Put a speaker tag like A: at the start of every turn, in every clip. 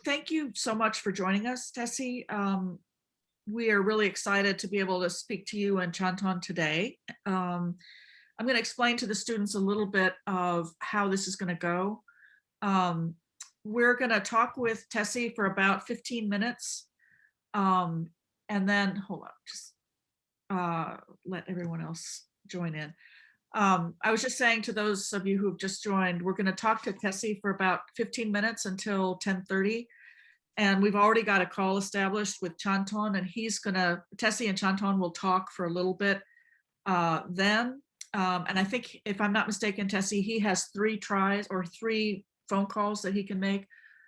A: Thank you so much for joining us, Tessie. We are really excited to be able to speak to you and Chanton today. I'm going to explain to the students a little bit of how this is going to go. Um, we're going to talk with Tessie for about 15 minutes. And then, hold on, just let everyone else join in. I was just saying to those of you who've just joined, we're going to talk to Tessie for about 15 minutes until 10:30. And we've already got a call established with Chanton, and Tessie and Chanton will talk for a little bit then. And I think, if I'm not mistaken, Tessie, he has 3 tries or 3 phone calls that he can make.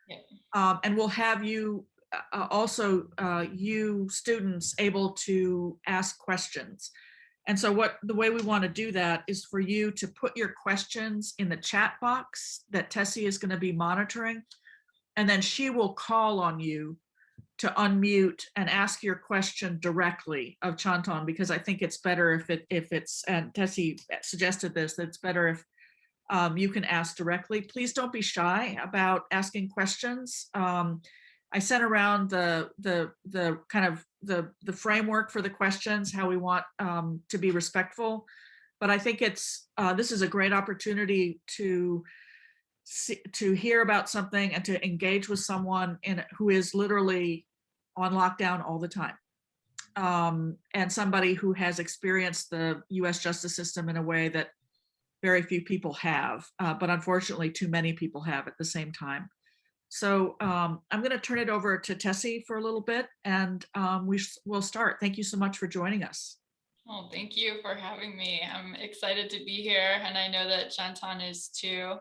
A: Yeah. And we'll have you also, you students, able to ask questions. And so the way we want to do that is for you to put your questions in the chat box that Tessie is going to be monitoring. And then she will call on you to unmute and ask your question directly of Chanton, because I think it's better if it's, and Tessie suggested this, that it's better if you can ask directly. Please don't be shy about asking questions. I sent around the kind of the framework for the questions, how we want to be respectful, but I think this is a great opportunity to hear about something and to engage with someone who is literally on lockdown all the time, and somebody who has experienced the U.S. justice system in a way that very few people have, but unfortunately too many people have at the same time. So I'm going to turn it over to Tessie for a little bit, and we'll start. Thank you so much for joining us.
B: Oh, thank you for having me. I'm excited to be here, and I know that Chanton is too.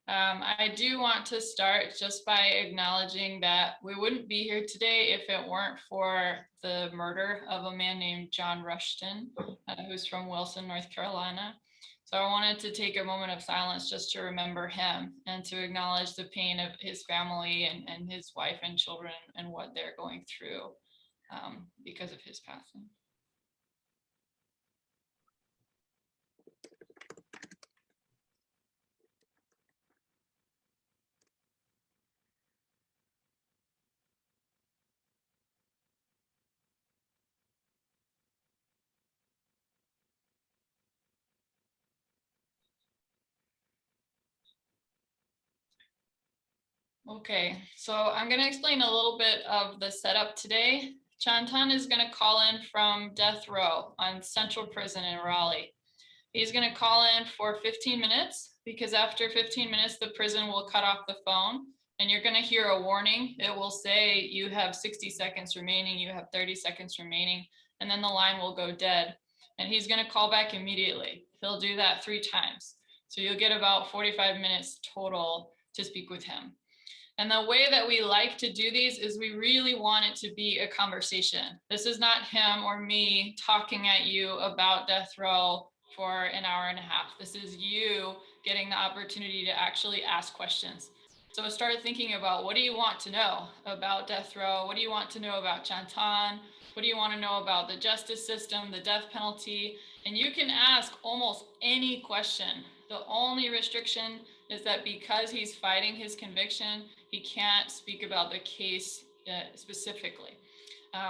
B: I do want to start just by acknowledging that we wouldn't be here today if it weren't for the murder of a man named John Rushton, who's from Wilson, North Carolina. So I wanted to take a moment of silence just to remember him and to acknowledge the pain of his family and his wife and children and what they're going through because of his passing. Okay, so I'm going to explain a little bit of the setup today. Chanton is going to call in from death row on Central Prison in Raleigh. He's going to call in for 15 minutes because after 15 minutes, the prison will cut off the phone and you're going to hear a warning. It will say you have 60 seconds remaining, you have 30 seconds remaining, and then the line will go dead. And he's going to call back immediately. He'll do that 3 times. So you'll get about 45 minutes total to speak with him. And the way that we like to do these is we really want it to be a conversation. This is not him or me talking at you about death row for an hour and a half. This is you getting the opportunity to actually ask questions. So start thinking about, what do you want to know about death row? What do you want to know about Chanton? What do you want to know about the justice system, the death penalty? And you can ask almost any question. The only restriction is that because he's fighting his conviction, he can't speak about the case specifically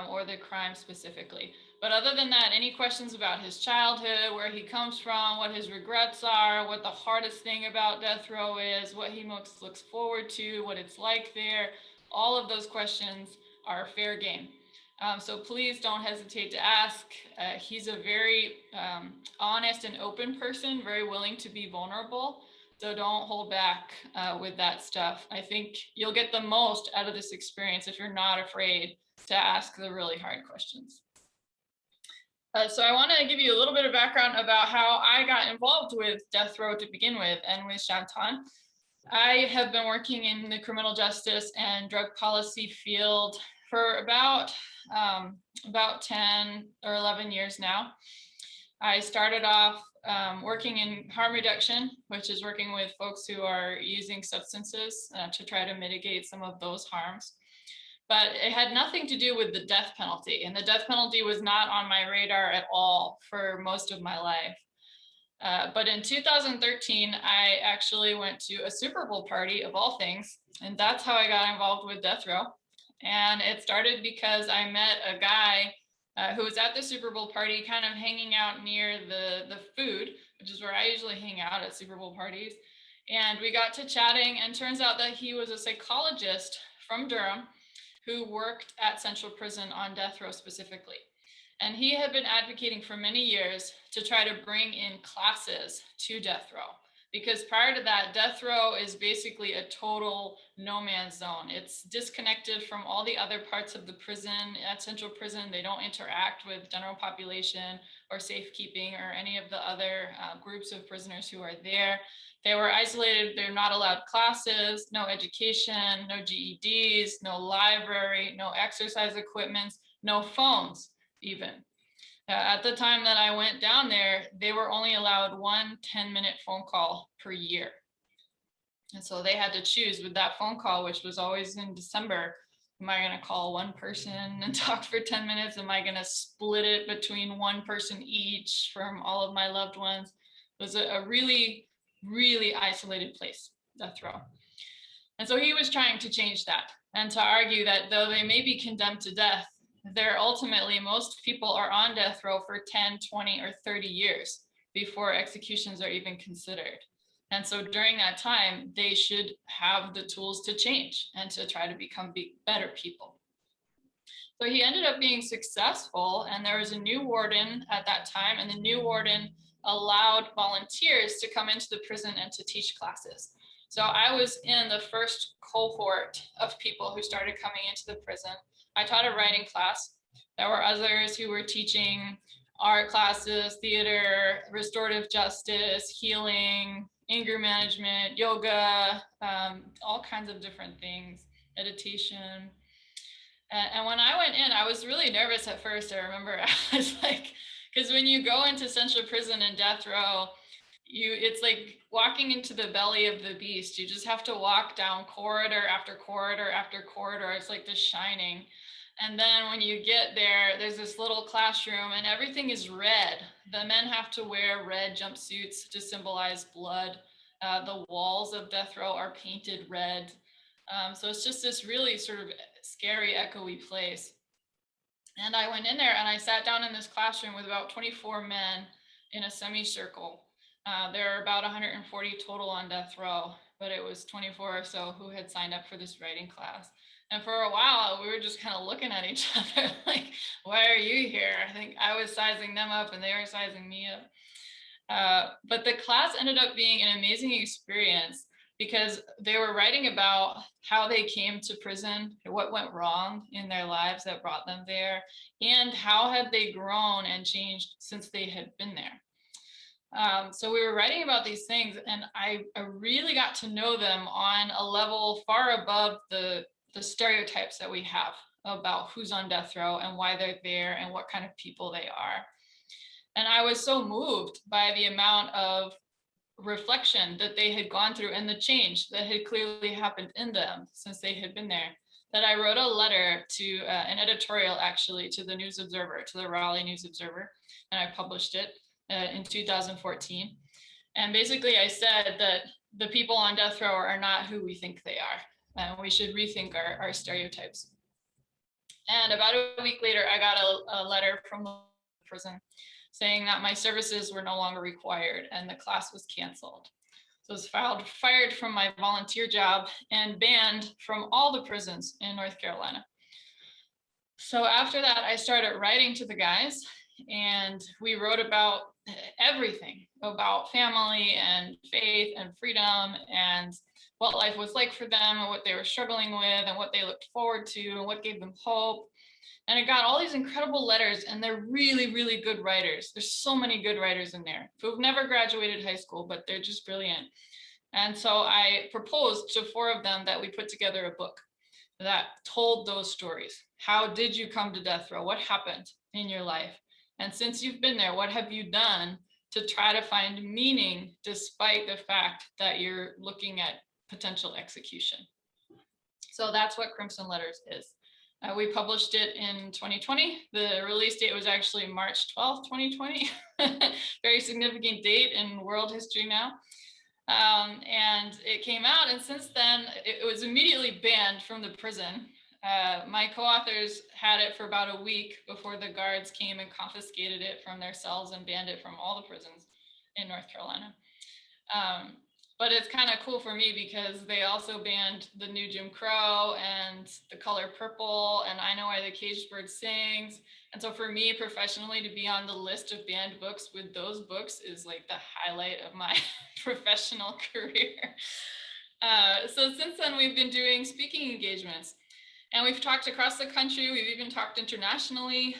B: or the crime specifically. But other than that, any questions about his childhood, where he comes from, what his regrets are, what the hardest thing about death row is, what he most looks forward to, what it's like there, all of those questions are fair game. So please don't hesitate to ask. He's a very honest and open person, very willing to be vulnerable. So don't hold back with that stuff. I think you'll get the most out of this experience if you're not afraid to ask the really hard questions. So I want to give you a little bit of background about how I got involved with death row to begin with, and with Chanton. I have been working in the criminal justice and drug policy field for about 10 or 11 years now. I started off working in harm reduction, which is working with folks who are using substances to try to mitigate some of those harms. But it had nothing to do with the death penalty, and the death penalty was not on my radar at all for most of my life. But in 2013, I actually went to a Super Bowl party of all things, and that's how I got involved with death row. And it started because I met a guy who was at the Super Bowl party, kind of hanging out near the food, which is where I usually hang out at Super Bowl parties. And we got to chatting, and turns out that he was a psychologist from Durham who worked at Central Prison on death row specifically. And he had been advocating for many years to try to bring in classes to death row. Because prior to that, death row is basically a total no man's zone. It's disconnected from all the other parts of the prison. At Central Prison, they don't interact with general population or safekeeping or any of the other groups of prisoners who are there. They were isolated. They're not allowed classes, no education, no GEDs, no library, no exercise equipments, no phones even. At the time that I went down there, they were only allowed one 10-minute phone call per year. And so they had to choose with that phone call, which was always in December. Am I going to call one person and talk for 10 minutes? Am I going to split it between one person each from all of my loved ones? It was a really, really isolated place, death row. And so he was trying to change that and to argue that though they may be condemned to death, they're ultimately, most people are on death row for 10, 20, or 30 years before executions are even considered. And so during that time, they should have the tools to change and to try to become better people. So he ended up being successful, and there was a new warden at that time, and the new warden allowed volunteers to come into the prison and to teach classes. So I was in the first cohort of people who started coming into the prison. I taught a writing class. There were others who were teaching art classes, theater, restorative justice, healing, anger management, yoga, all kinds of different things, meditation. And when I went in, I was really nervous at first. I remember I was like, because when you go into Central Prison and death row, it's like walking into the belly of the beast. You just have to walk down corridor after corridor after corridor. It's like The Shining. And then when you get there, there's this little classroom and everything is red. The men have to wear red jumpsuits to symbolize blood. The walls of death row are painted red. So it's just this really sort of scary, echoey place. And I went in there and I sat down in this classroom with about 24 men in a semicircle. There are about 140 total on death row, but it was 24 or so who had signed up for this writing class. And for a while, we were just kind of looking at each other like, why are you here? I think I was sizing them up and they were sizing me up. But the class ended up being an amazing experience because they were writing about how they came to prison, what went wrong in their lives that brought them there, and how had they grown and changed since they had been there. So we were writing about these things, and I really got to know them on a level far above the stereotypes that we have about who's on death row and why they're there and what kind of people they are. And I was so moved by the amount of reflection that they had gone through and the change that had clearly happened in them since they had been there, that I wrote a letter to an editorial actually to the News Observer, to the Raleigh News Observer, and I published it in 2014. And basically I said that the people on death row are not who we think they are, and we should rethink our stereotypes. And about a week later, I got a letter from the prison saying that my services were no longer required and the class was canceled. So I was fired from my volunteer job and banned from all the prisons in North Carolina. So after that, I started writing to the guys, and we wrote about everything, about family and faith and freedom and what life was like for them and what they were struggling with and what they looked forward to and what gave them hope. And I got all these incredible letters, and they're really, really good writers. There's so many good writers in there who've never graduated high school, but they're just brilliant. And so I proposed to 4 of them that we put together a book that told those stories. How did you come to death row? What happened in your life? And since you've been there, what have you done to try to find meaning despite the fact that you're looking at potential execution? So that's what Crimson Letters is. We published it in 2020. The release date was actually March 12th, 2020. Very significant date in world history now. And it came out, and since then it was immediately banned from the prison. My co-authors had it for about a week before the guards came and confiscated it from their cells and banned it from all the prisons in North Carolina. But it's kind of cool for me because they also banned the new Jim Crow and The Color Purple and I Know Why the Caged Bird Sings. And so for me professionally to be on the list of banned books with those books is like the highlight of my professional career. So since then we've been doing speaking engagements and we've talked across the country. We've even talked internationally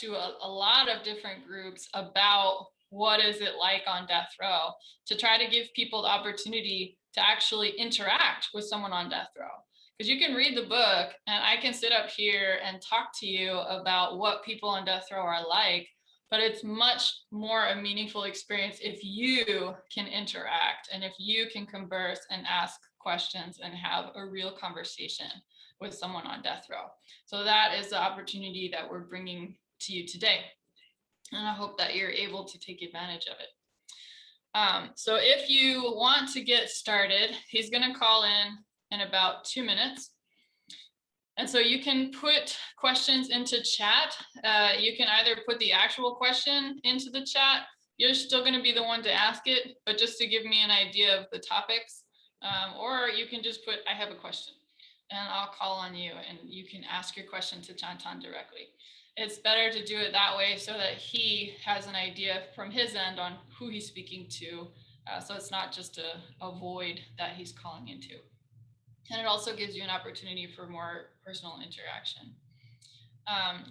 B: to a lot of different groups about what is it like on death row, to try to give people the opportunity to actually interact with someone on death row. Because you can read the book and I can sit up here and talk to you about what people on death row are like, but it's much more a meaningful experience if you can interact and if you can converse and ask questions and have a real conversation with someone on death row. So that is the opportunity that we're bringing to you today. And I hope that you're able to take advantage of it. So if you want to get started, he's going to call in about 2 minutes. And so you can put questions into chat. You can either put the actual question into the chat. You're still going to be the one to ask it, but just to give me an idea of the topics. Or you can just put, I have a question, and I'll call on you and you can ask your question to Chantan directly. It's better to do it that way so that he has an idea from his end on who he's speaking to. So it's not just a void that he's calling into. And it also gives you an opportunity for more personal interaction.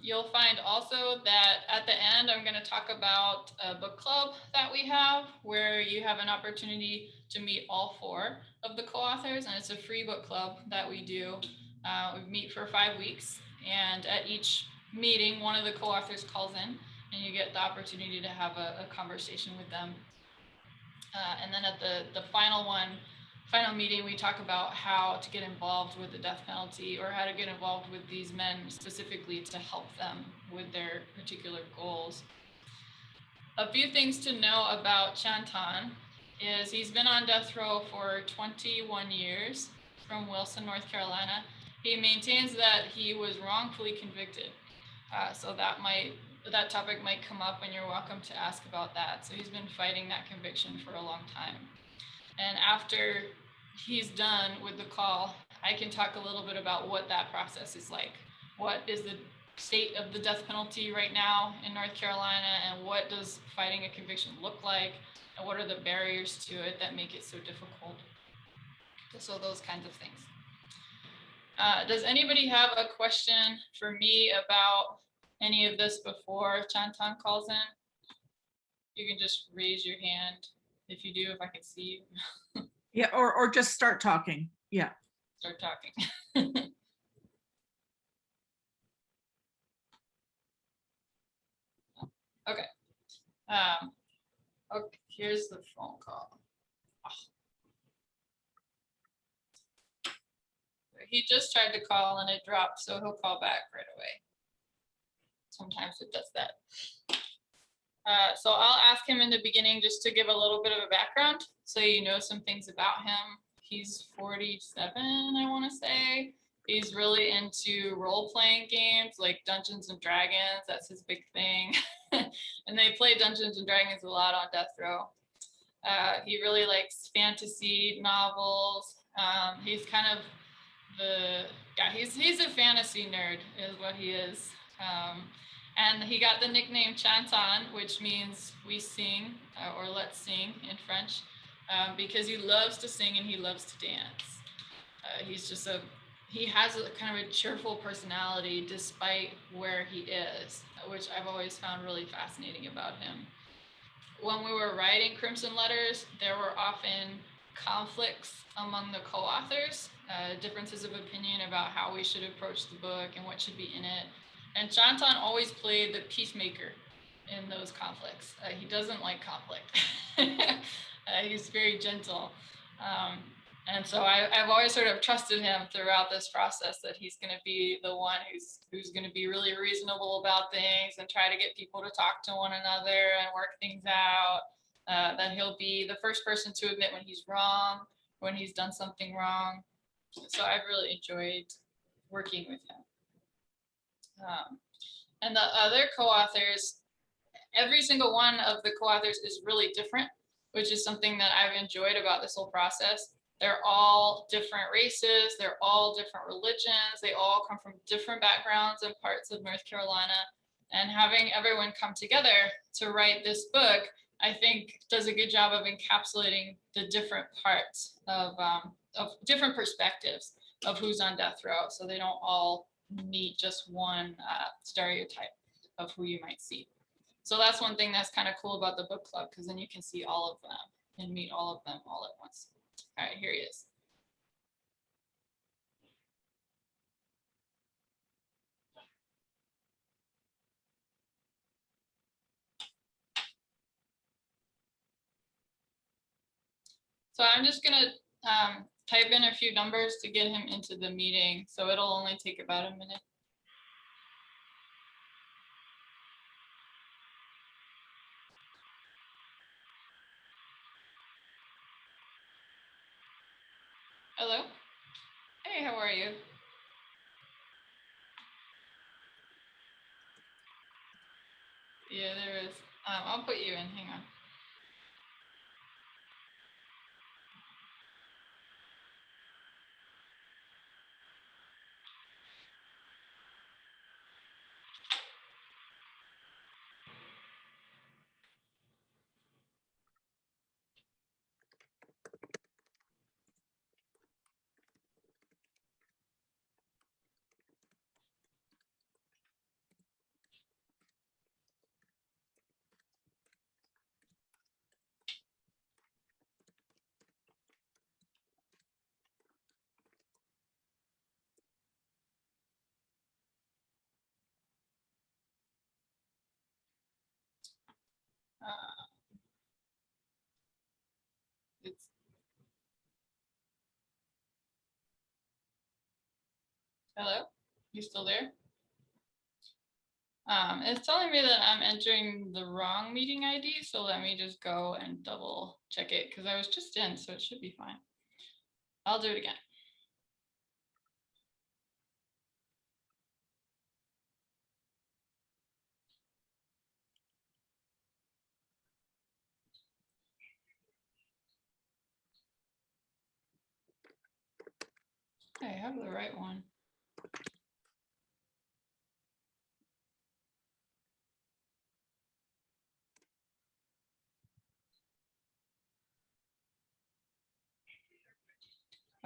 B: You'll find also that at the end, I'm going to talk about a book club that we have where you have an opportunity to meet all 4 of the co-authors. And it's a free book club that we do. We meet for 5 weeks, and at each meeting, one of the co-authors calls in and you get the opportunity to have a conversation with them. And then at the final meeting, we talk about how to get involved with the death penalty or how to get involved with these men specifically to help them with their particular goals. A few things to know about Chantan is he's been on death row for 21 years from Wilson, North Carolina. He maintains that he was wrongfully convicted. So that topic might come up and you're welcome to ask about that. So he's been fighting that conviction for a long time. And after he's done with the call, I can talk a little bit about what that process is like. What is the state of the death penalty right now in North Carolina, and what does fighting a conviction look like, and what are the barriers to it that make it so difficult? So those kinds of things. Does anybody have a question for me about any of this before Chantan calls in? You can just raise your hand if you do, if I can see you.
A: Yeah, or just start talking. Yeah.
B: Start talking. Okay. Okay, here's the phone call. Oh. He just tried to call and it dropped, so he'll call back right away. Sometimes it does that. So I'll ask him in the beginning just to give a little bit of a background so you know some things about him. He's 47, I want to say. He's really into role-playing games like Dungeons and Dragons. That's his big thing. And they play Dungeons and Dragons a lot on death row. He really likes fantasy novels. He's kind of he's a fantasy nerd is what he is. And he got the nickname Chantan, which means we sing or let's sing in French, because he loves to sing and he loves to dance. He has a kind of a cheerful personality despite where he is, which I've always found really fascinating about him. When we were writing Crimson Letters, there were often conflicts among the co-authors, differences of opinion about how we should approach the book and what should be in it. And Chantan always played the peacemaker in those conflicts. He doesn't like conflict. He's very gentle. And so I've always sort of trusted him throughout this process that he's going to be the one who's going to be really reasonable about things and try to get people to talk to one another and work things out. That he'll be the first person to admit when he's wrong, when he's done something wrong. So I've really enjoyed working with him. And the other co-authors, every single one of the co-authors is really different, which is something that I've enjoyed about this whole process. They're all different races, they're all different religions, they all come from different backgrounds and parts of North Carolina. And having everyone come together to write this book, I think does a good job of encapsulating the different parts of different perspectives of who's on death row. So they don't all meet just one stereotype of who you might see. So that's one thing that's kind of cool about the book club, because then you can see all of them and meet all of them all at once. All right, here he is. So I'm just gonna type in a few numbers to get him into the meeting. So it'll only take about a minute. Hello. Hey, how are you? Yeah, there is. I'll put you in. Hang on. It's hello. You still there? It's telling me that I'm entering the wrong meeting ID, so let me just go and double check it because I was just in, so it should be fine. I'll do it again. I have the right one.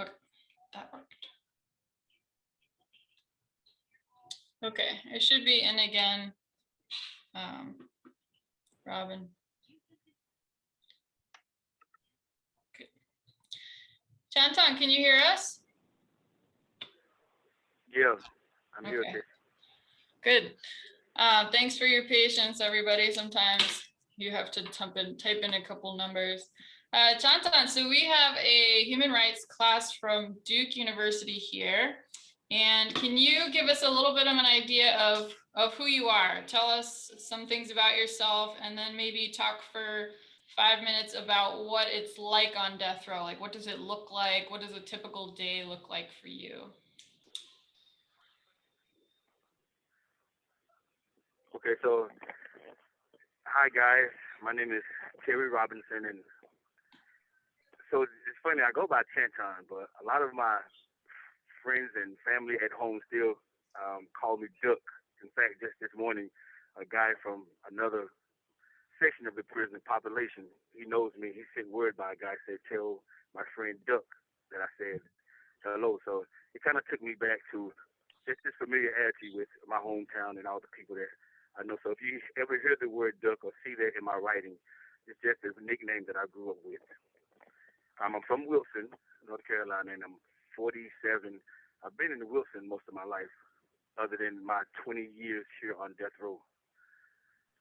B: Okay, that worked. Okay, it should be in again. Robin. Okay. Chanton, can you hear us?
C: Yeah, I'm here.
B: Okay. Good. Thanks for your patience, everybody. Sometimes you have to type in a couple numbers. Chanton, so we have a human rights class from Duke University here. And can you give us a little bit of an idea of who you are? Tell us some things about yourself, and then maybe talk for 5 minutes about what it's like on death row. Like, what does it look like? What does a typical day look like for you?
C: Okay, so hi guys, my name is Terry Robinson, and so it's funny, I go by Chanton, but a lot of my friends and family at home still call me Duck. In fact, just this morning, a guy from another section of the prison population, he knows me. He sent word by a guy, said, tell my friend Duck that I said hello. So it kind of took me back to just this familiarity with my hometown and all the people that I know. So if you ever hear the word Duck or see that in my writing, it's just a nickname that I grew up with. I'm from Wilson, North Carolina, and I'm 47. I've been in Wilson most of my life, other than my 20 years here on death row.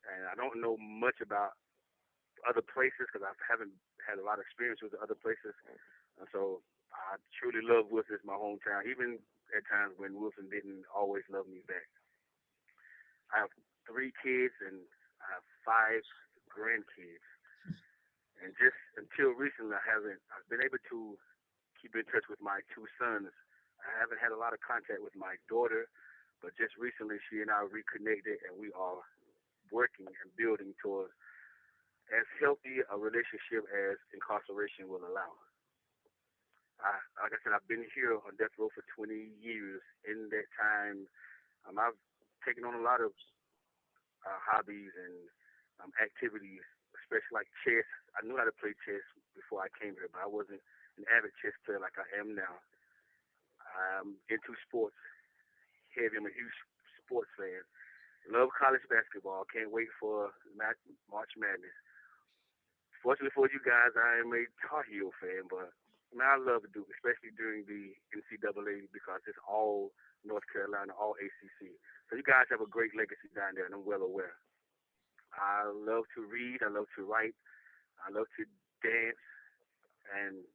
C: And I don't know much about other places because I haven't had a lot of experience with the other places. And so I truly love Wilson as my hometown, even at times when Wilson didn't always love me back. I have 3 kids and I have 5 grandkids. And just until recently, I've been able to keep in touch with my 2 sons. I haven't had a lot of contact with my daughter, but just recently she and I reconnected and we are working and building towards as healthy a relationship as incarceration will allow. Like I said, I've been here on death row for 20 years. In that time, I've taken on a lot of hobbies and activities, especially like chess. I knew how to play chess before I came here, but I wasn't an avid chess player like I am now. I'm into sports heavy. I'm a huge sports fan. Love college basketball. Can't wait for March Madness. Fortunately for you guys, I am a Tar Heel fan, but man, I love Duke, especially during the NCAA because it's all North Carolina, all ACC. So you guys have a great legacy down there, and I'm well aware. I love to read. I love to write. I love to dance, and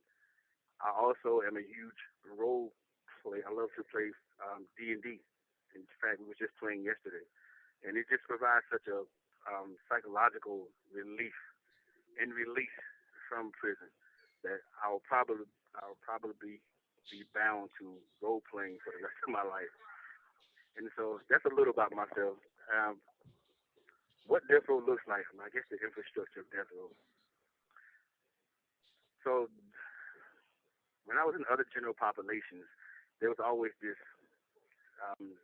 C: I also am a huge role play. I love to play D&D. In fact, we were just playing yesterday, and it just provides such a psychological relief and release from prison that I'll probably be bound to role playing for the rest of my life. And so that's a little about myself. Um, what death row looks like, I guess the infrastructure of death row. So when I was in other general populations, there was always this um,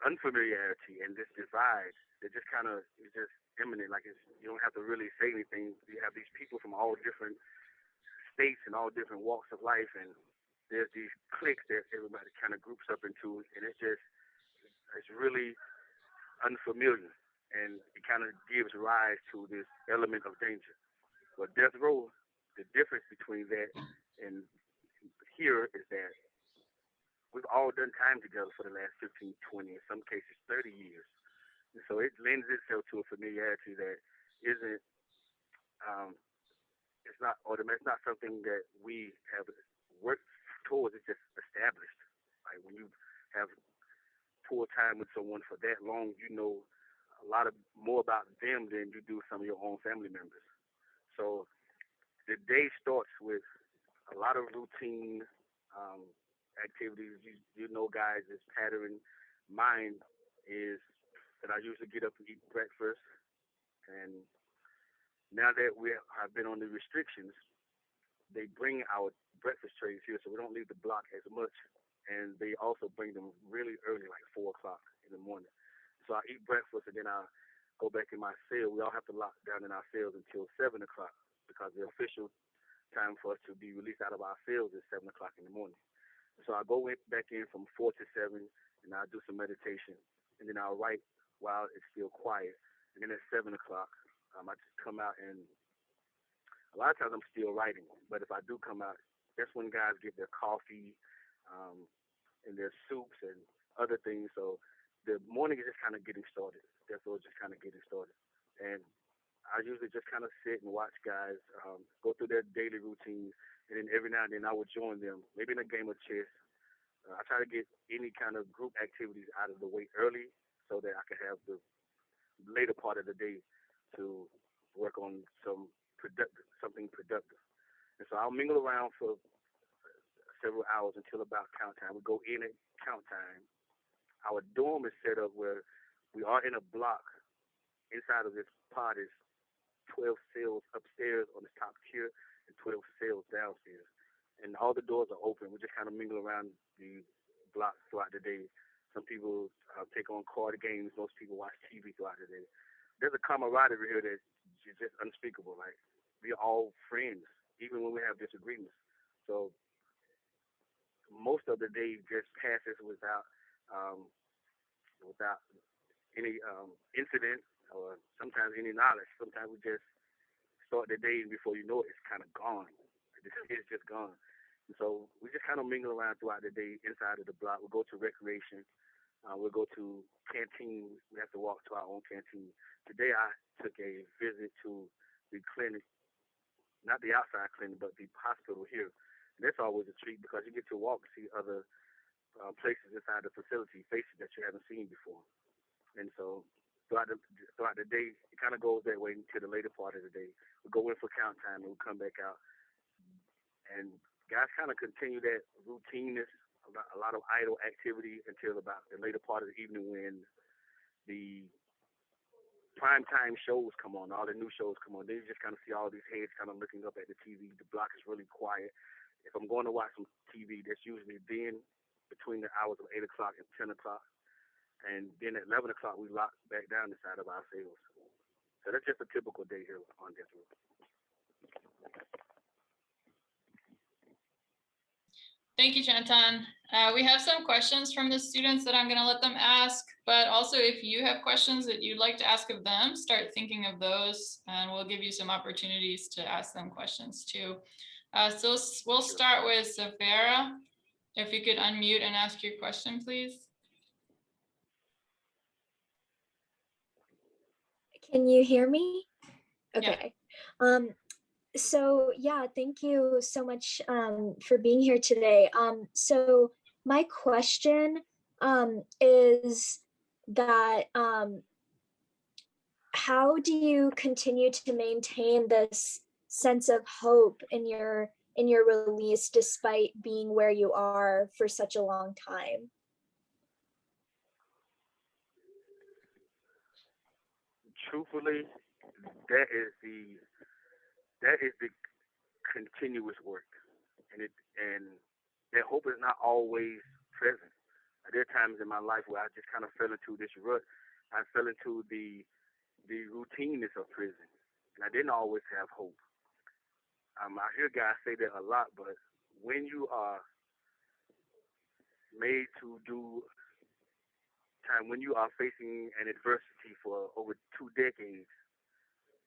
C: unfamiliarity and this divide that just kind of is just imminent. Like you don't have to really say anything. You have these people from all different states and all different walks of life, and there's these cliques that everybody kind of groups up into, and it's really unfamiliar, and it kind of gives rise to this element of danger. But death row, the difference between that and here is that we've all done time together for the last 15, 20, in some cases 30 years. And so it lends itself to a familiarity that isn't, um, it's not automatic, it's not something that we have worked towards, it's just established. Like when you have poor time with someone for that long, you know a lot of more about them than you do some of your own family members. So the day starts with a lot of routine um, activities. You know, guys, this pattern. Mine is that I usually get up and eat breakfast, and now that we have been on the restrictions, they bring our breakfast trays here, so we don't leave the block as much. And they also bring them really early, like 4 o'clock in the morning. So I eat breakfast and then I go back in my cell. We all have to lock down in our cells until 7 o'clock because the official time for us to be released out of our cells is 7 o'clock in the morning. So I go back in from 4 to 7 and I do some meditation and then I'll write while it's still quiet. And then at 7 o'clock, I just come out and a lot of times I'm still writing, but if I do come out, that's when guys get their coffee um, and their soups and other things. So the morning is just kind of getting started. Therefore, just kind of getting started. And I usually just kind of sit and watch guys go through their daily routines, and then every now and then I would join them, maybe in a game of chess. I try to get any kind of group activities out of the way early so that I can have the later part of the day to work on something productive. And so I'll mingle around for several hours until about count time. We go in at count time. Our dorm is set up where we are in a block. Inside of this pod is 12 cells upstairs on the top tier and 12 cells downstairs. And all the doors are open. We just kind of mingle around the block throughout the day. Some people take on card games. Most people watch TV throughout the day. There's a camaraderie here that's just unspeakable. Like, we're all friends, even when we have disagreements. So most of the day just passes um, without any incident or sometimes any knowledge. Sometimes we just start the day and before you know it, it's kind of gone. It's just gone. And so we just kind of mingle around throughout the day inside of the block. We'll go to recreation. We'll go to canteen. We have to walk to our own canteen. Today I took a visit to the clinic, not the outside clinic, but the hospital here. And that's always a treat because you get to walk and see other places inside the facility, faces that you haven't seen before. And so throughout the day, it kind of goes that way until the later part of the day. We go in for count time and we come back out. And guys kind of continue that routineness, a lot of idle activity until about the later part of the evening when the prime time shows come on, all the new shows come on. Then you just kind of see all these heads kind of looking up at the TV. The block is really quiet. If I'm going to watch some TV, that's usually then between the hours of 8 o'clock and 10 o'clock. And then at 11 o'clock, we lock back down inside of our cells. So that's just a typical day here on death row.
B: Thank you, Chanton. We have some questions from the students that I'm going to let them ask, but also if you have questions that you'd like to ask of them, start thinking of those, and we'll give you some opportunities to ask them questions too. So we'll start with Zavera. If you could unmute and ask your question, please.
D: Can you hear me? Okay.
B: Yeah.
D: So yeah, thank you so much for being here today. So my question is that how do you continue to maintain this sense of hope in your release despite being where you are for such a long time?
C: Truthfully, that is the continuous work, and that hope is not always present. There are times in my life where I just kind of fell into this rut. I fell into the routineness of prison, and I didn't always have hope. I hear guys say that a lot, but when you are made to do time, when you are facing an adversity for over 2 decades,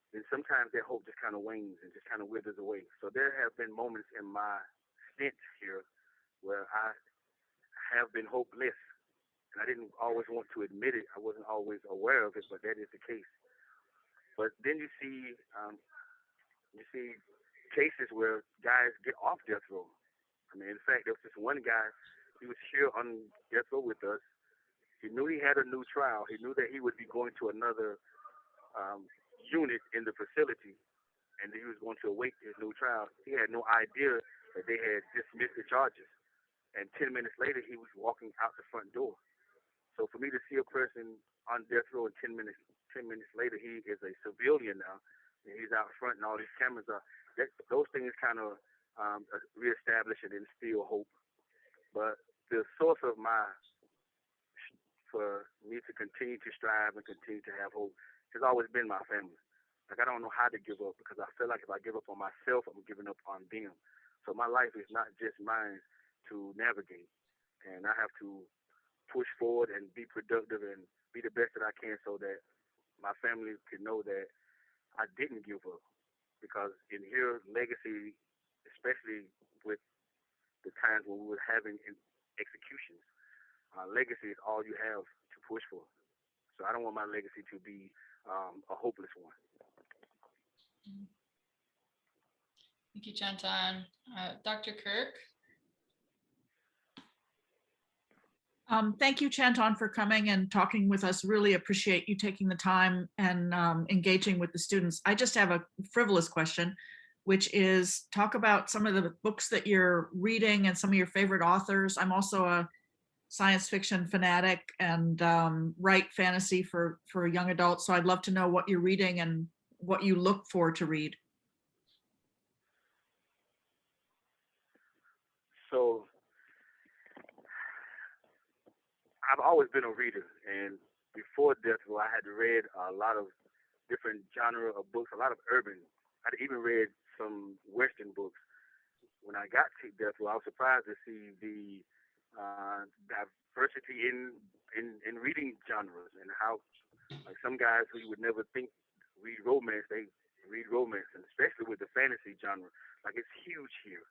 C: then sometimes that hope just kind of wanes and just kind of withers away. So there have been moments in my stint here where I have been hopeless, and I didn't always want to admit it. I wasn't always aware of it, but that is the case. But then you see cases where guys get off death row. I mean, in fact, there was this one guy. He was here on death row with us. He knew he had a new trial. He knew that he would be going to another unit in the facility, and he was going to await his new trial. He had no idea that they had dismissed the charges. And 10 minutes later, he was walking out the front door. So for me to see a person on death row and 10 minutes later, he is a civilian now, and he's out front and all these cameras are, those things kind of reestablish and instill hope. But the source of for me to continue to strive and continue to have hope has always been my family. Like, I don't know how to give up because I feel like if I give up on myself, I'm giving up on them. So my life is not just mine to navigate, and I have to push forward and be productive and be the best that I can so that my family can know that I didn't give up. Because in here, legacy, especially with the times when we were having executions, legacy is all you have to push for. So I don't want my legacy to be a hopeless one.
B: Thank you, Chanton. Dr. Kirk.
A: Thank you, Chanton, for coming and talking with us. Really appreciate you taking the time and engaging with the students. I just have a frivolous question, which is talk about some of the books that you're reading and some of your favorite authors. I'm also a science fiction fanatic and write fantasy for young adults. So I'd love to know what you're reading and what you look for to read.
C: So I've always been a reader, and before death row, I had read a lot of different genre of books, a lot of urban. I'd even read some Western books. When I got to death row, I was surprised to see the diversity in reading genres and how, like, some guys who you would never think read romance, they read romance, and especially with the fantasy genre. Like, it's huge here.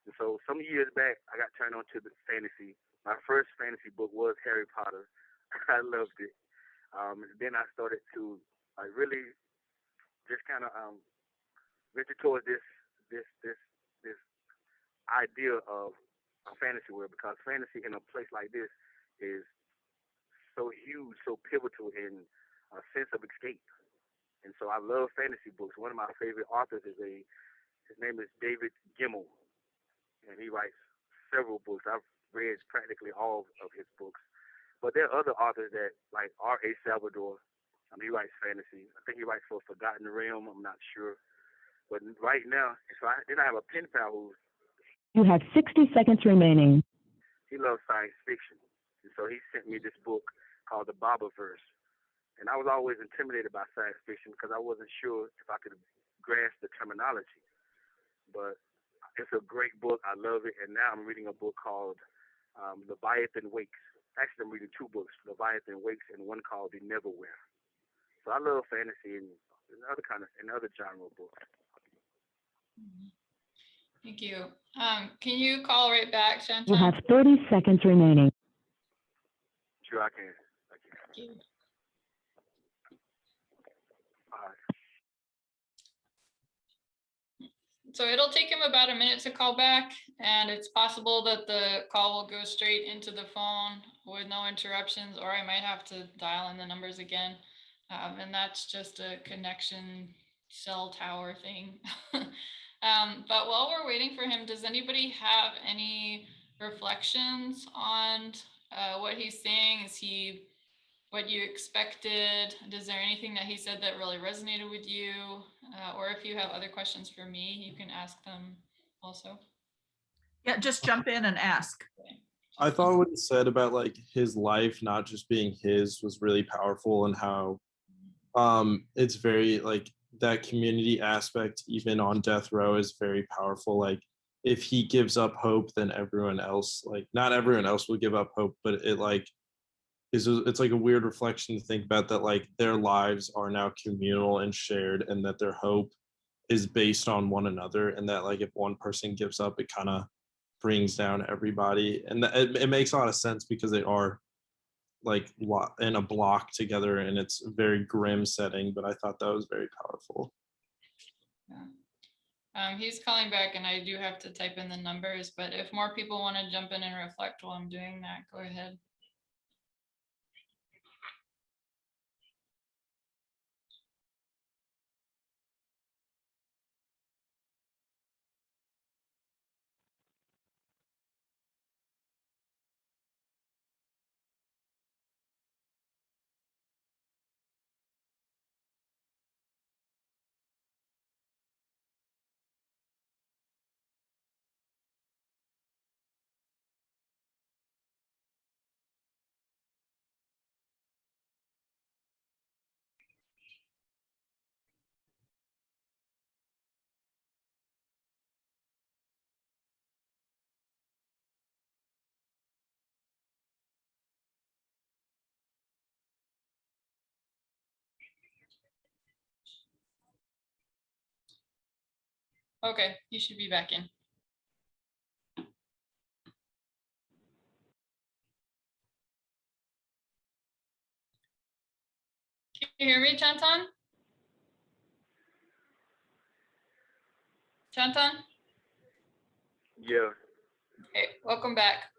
C: And so some years back, I got turned on to the fantasy. My first fantasy book was Harry Potter. I loved it. And then I started to really just kind of venture towards this idea of a fantasy world, because fantasy in a place like this is so huge, so pivotal in a sense of escape. And so I love fantasy books. One of my favorite authors his name is David Gemmell, and he writes several books. I've read practically all of his books. But there are other authors that, like R.A. Salvador. He writes fantasy. I think he writes for Forgotten Realm. I'm not sure. But right now, then I have a pen pal who
E: You have 60 seconds remaining.
C: he loves science fiction. And so he sent me this book called The Barberverse. And I was always intimidated by science fiction because I wasn't sure if I could grasp the terminology. But it's a great book. I love it. And now I'm reading a book called Leviathan Wakes. Actually, I'm reading two books, Leviathan Wakes and one called The Neverwhere. So I love fantasy and other genre books.
B: Thank you. Can you call right back, Shantan?
E: You have 30 seconds remaining.
C: Sure, I can.
B: Thank you.
C: All right.
B: So it'll take him about a minute to call back, and it's possible that the call will go straight into the phone with no interruptions, or I might have to dial in the numbers again. And that's just a connection cell tower thing. But while we're waiting for him, does anybody have any reflections on what he's saying? Is he what you expected? Is there anything that he said that really resonated with you? Or if you have other questions for me, you can ask them also.
A: Yeah, just jump in and ask.
F: I thought what he said about like his life not just being his was really powerful, and how it's very like that community aspect even on death row is very powerful. Like if he gives up hope, then everyone else, like not everyone else will give up hope, but it like it's like a weird reflection to think about, that like their lives are now communal and shared, and that their hope is based on one another, and that like if one person gives up, it kind of brings down everybody. And it makes a lot of sense because they are like in a block together, and it's a very grim setting, but I thought that was very powerful.
B: Yeah. He's calling back, and I do have to type in the numbers, but if more people want to jump in and reflect while I'm doing that, go ahead. Okay, you should be back in. Can you hear me, Chantan? Chantan?
C: Yeah.
B: Okay, welcome back.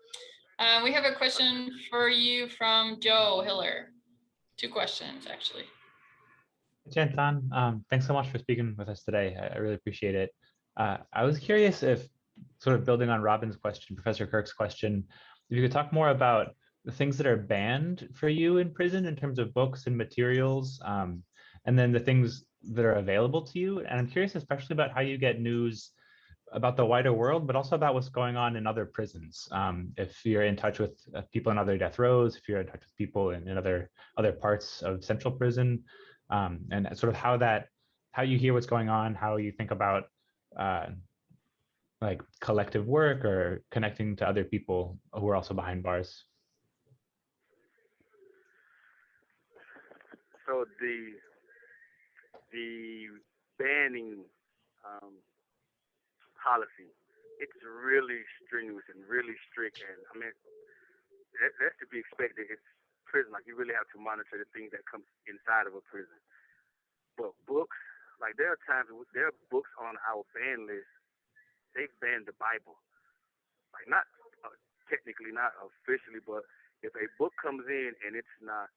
B: We have a question for you from Joe Hiller. Two questions, actually.
G: Chantan, thanks so much for speaking with us today. I really appreciate it. I was curious if, sort of building on Robin's question, Professor Kirk's question, if you could talk more about the things that are banned for you in prison in terms of books and materials, and then the things that are available to you. And I'm curious especially about how you get news about the wider world, but also about what's going on in other prisons. If you're in touch with people in other death rows, if you're in touch with people in other parts of central prison, and sort of how you hear what's going on, how you think about like collective work or connecting to other people who are also behind bars.
C: So the banning policy, it's really strenuous and really strict, and I mean that's to be expected. It's prison, like you really have to monitor the things that come inside of a prison. But books, like there are books on our ban list. They've banned the Bible. like not technically, not officially, but if a book comes in and it's not,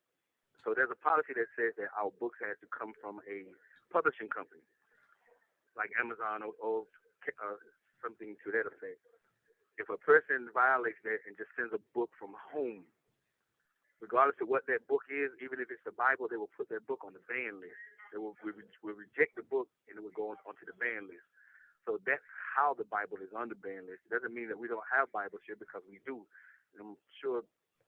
C: so there's a policy that says that our books have to come from a publishing company, like Amazon or something to that effect. If a person violates that and just sends a book from home, regardless of what that book is, even if it's the Bible, they will put that book on the ban list. They will reject the book and it will go onto the ban list. So that's how the Bible is on the ban list. It doesn't mean that we don't have Bibles here, because we do. And I'm sure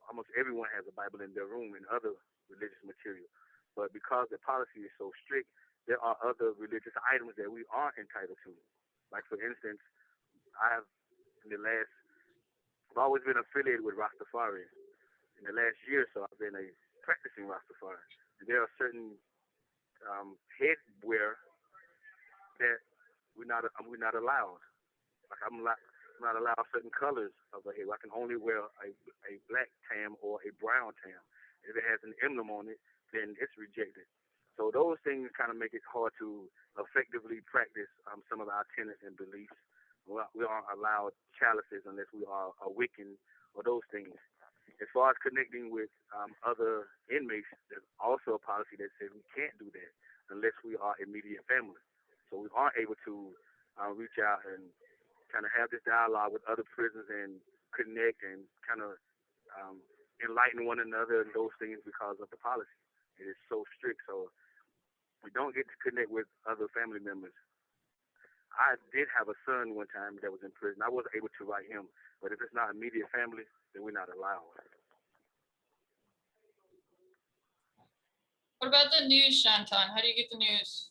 C: almost everyone has a Bible in their room and other religious material. But because the policy is so strict, there are other religious items that we are entitled to. Like, for instance, I've always been affiliated with Rastafari. In the last year or so, I've been a practicing Rastafari. And there are certain headwear that we're not allowed. Like, I'm not allowed certain colors of a head. I can only wear a black tam or a brown tam. If it has an emblem on it, then it's rejected. So those things kind of make it hard to effectively practice some of our tenets and beliefs. We aren't allowed chalices unless we are a Wiccan or those things. As far as connecting with other inmates, there's also a policy that says we can't do that unless we are immediate family. So we aren't able to reach out and kind of have this dialogue with other prisoners and connect and kind of enlighten one another and those things because of the policy. It is so strict, so we don't get to connect with other family members. I did have a son one time that was in prison. I wasn't able to write him, but if it's not immediate family, then we're not allowed.
B: What about the news, Shantan? How do you get the news?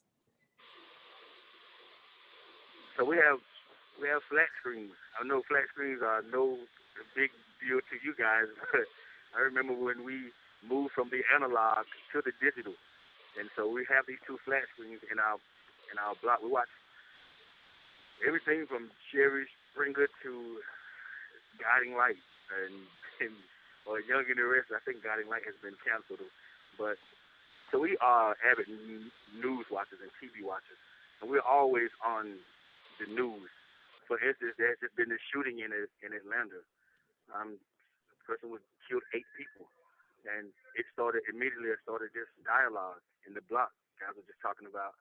C: So we have flat screens. I know flat screens are no big deal to you guys, but I remember when we moved from the analog to the digital, and so we have these two flat screens in our block. We watch everything from Jerry Springer to Guiding Light or Young and the Rest. I think Guiding Light has been canceled, but so we are avid news watchers and TV watchers, and we're always on the news. For instance, there's just been a shooting in Atlanta. A person killed 8 people, and it started this dialogue in the block. Guys were just talking about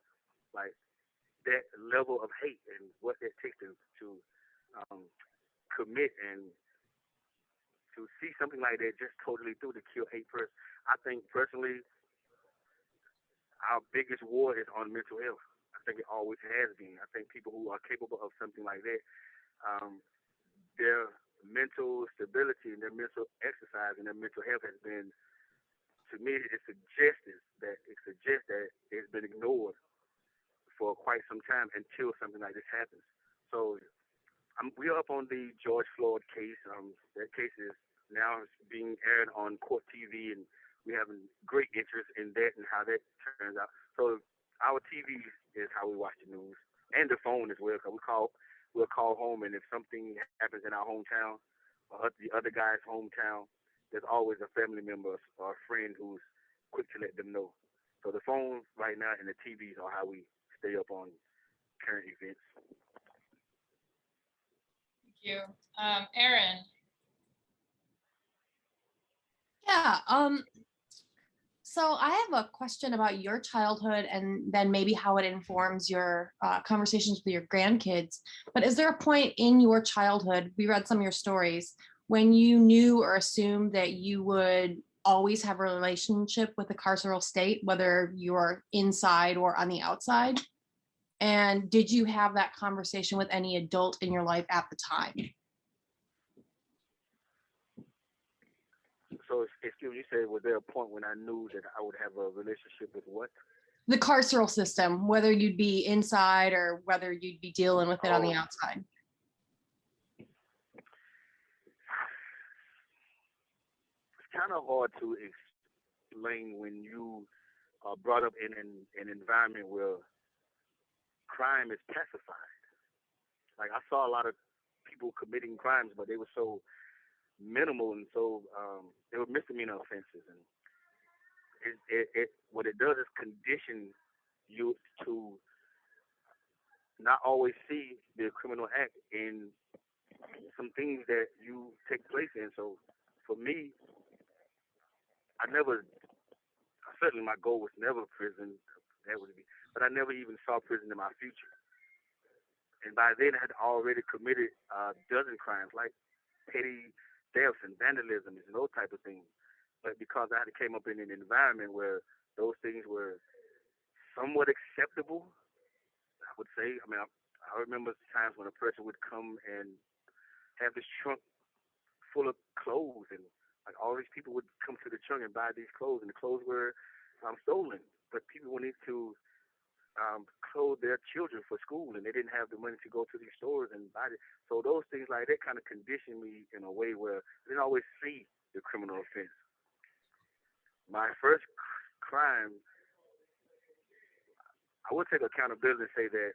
C: like that level of hate and what it takes to commit and to see something like that just totally through to kill 8 persons. I think personally, our biggest war is on mental health. I think it always has been. I think people who are capable of something like that, their mental stability and their mental exercise and their mental health has been, to me, it suggests that it's been ignored for quite some time until something like this happens. So we're up on the George Floyd case. That case is now being aired on court TV, and we have great interest in that and how that turns out. So our TV is how we watch the news, and the phone as well, because we'll call home, and if something happens in our hometown or the other guy's hometown, there's always a family member or a friend who's quick to let them know. So the phone right now and the TVs are how we stay up on current events.
B: Thank you. Erin.
H: Yeah. So I have a question about your childhood and then maybe how it informs your conversations with your grandkids. But is there a point in your childhood, we read some of your stories, when you knew or assumed that you would always have a relationship with the carceral state, whether you're inside or on the outside? And did you have that conversation with any adult in your life at the time?
C: So, excuse me, you said, was there a point when I knew that I would have a relationship with what?
H: The carceral system, whether you'd be inside or whether you'd be dealing with it on the outside.
C: It's kind of hard to explain when you are brought up in an environment where crime is pacified. Like, I saw a lot of people committing crimes, but they were so minimal and so they were misdemeanor offenses, and what it does is condition you to not always see the criminal act in some things that you take place in. So for me, certainly my goal was never prison, that would be, but I never even saw prison in my future. And by then I had already committed a dozen crimes like petty thefts and vandalism and those type of things. But because I had came up in an environment where those things were somewhat acceptable, I would say. I mean, I remember times when a person would come and have this trunk full of clothes, and like all these people would come to the trunk and buy these clothes, and the clothes were stolen. But people wanted to clothe their children for school, and they didn't have the money to go to these stores and buy it. So those things like that kind of conditioned me in a way where I didn't always see the criminal offense. My first crime, I would take accountability and say that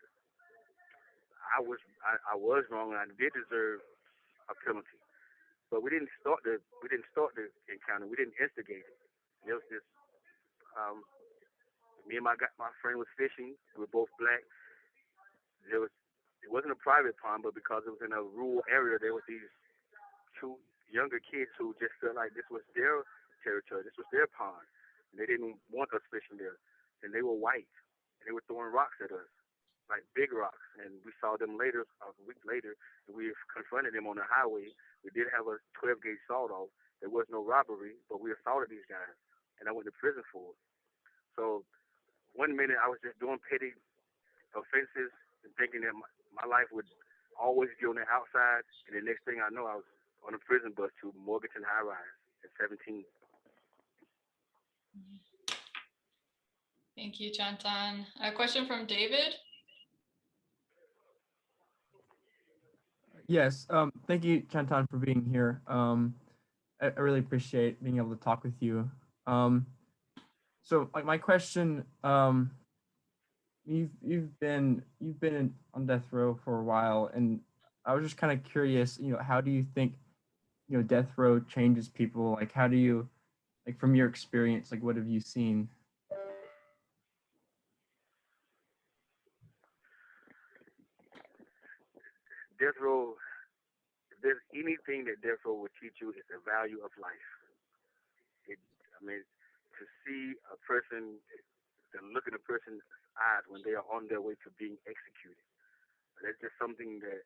C: I was wrong and I did deserve a penalty. But we didn't start the encounter. We didn't instigate it. There was this me and my friend was fishing. We were both black. It wasn't a private pond, but because it was in a rural area, there was these two younger kids who just felt like this was their territory. This was their pond. And they didn't want us fishing there. And they were white. And they were throwing rocks at us, like big rocks. And we saw them later, a week later, and we confronted them on the highway. We did have a 12-gauge sawed-off. There was no robbery, but we assaulted these guys. And I went to prison for it. So one minute I was just doing petty offenses and thinking that my life would always be on the outside. And the next thing I know, I was on a prison bus to Morganton High Rise at 17.
B: Thank you, Chantan. A question from David.
I: Yes, thank you, Chantan, for being here. I really appreciate being able to talk with you. So, like, my question, you've been on death row for a while, and I was just kind of curious, how do you think, death row changes people? Like, how do you, like, from your experience, like, what have you seen?
C: Death row, if there's anything that death row will teach you, it's the value of life. To see a person, to look in a person's eyes when they are on their way to being executed, that's just something that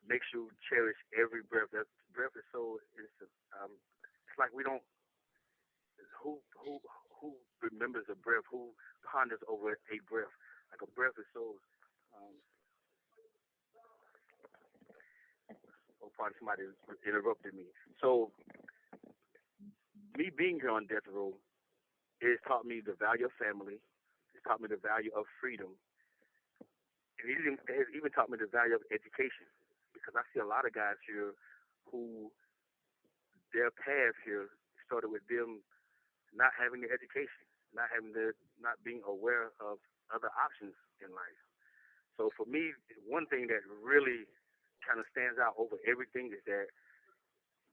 C: makes you cherish every breath. That breath is so innocent. It's like we don't. Who remembers a breath? Who ponders over a breath? Like a breath is so. Pardon, somebody interrupted me. So, me being here on death row, it's taught me the value of family. It's taught me the value of freedom. And it has even taught me the value of education. Because I see a lot of guys here who their path here started with them not having the education, not being aware of other options in life. So for me, one thing that really kind of stands out over everything is that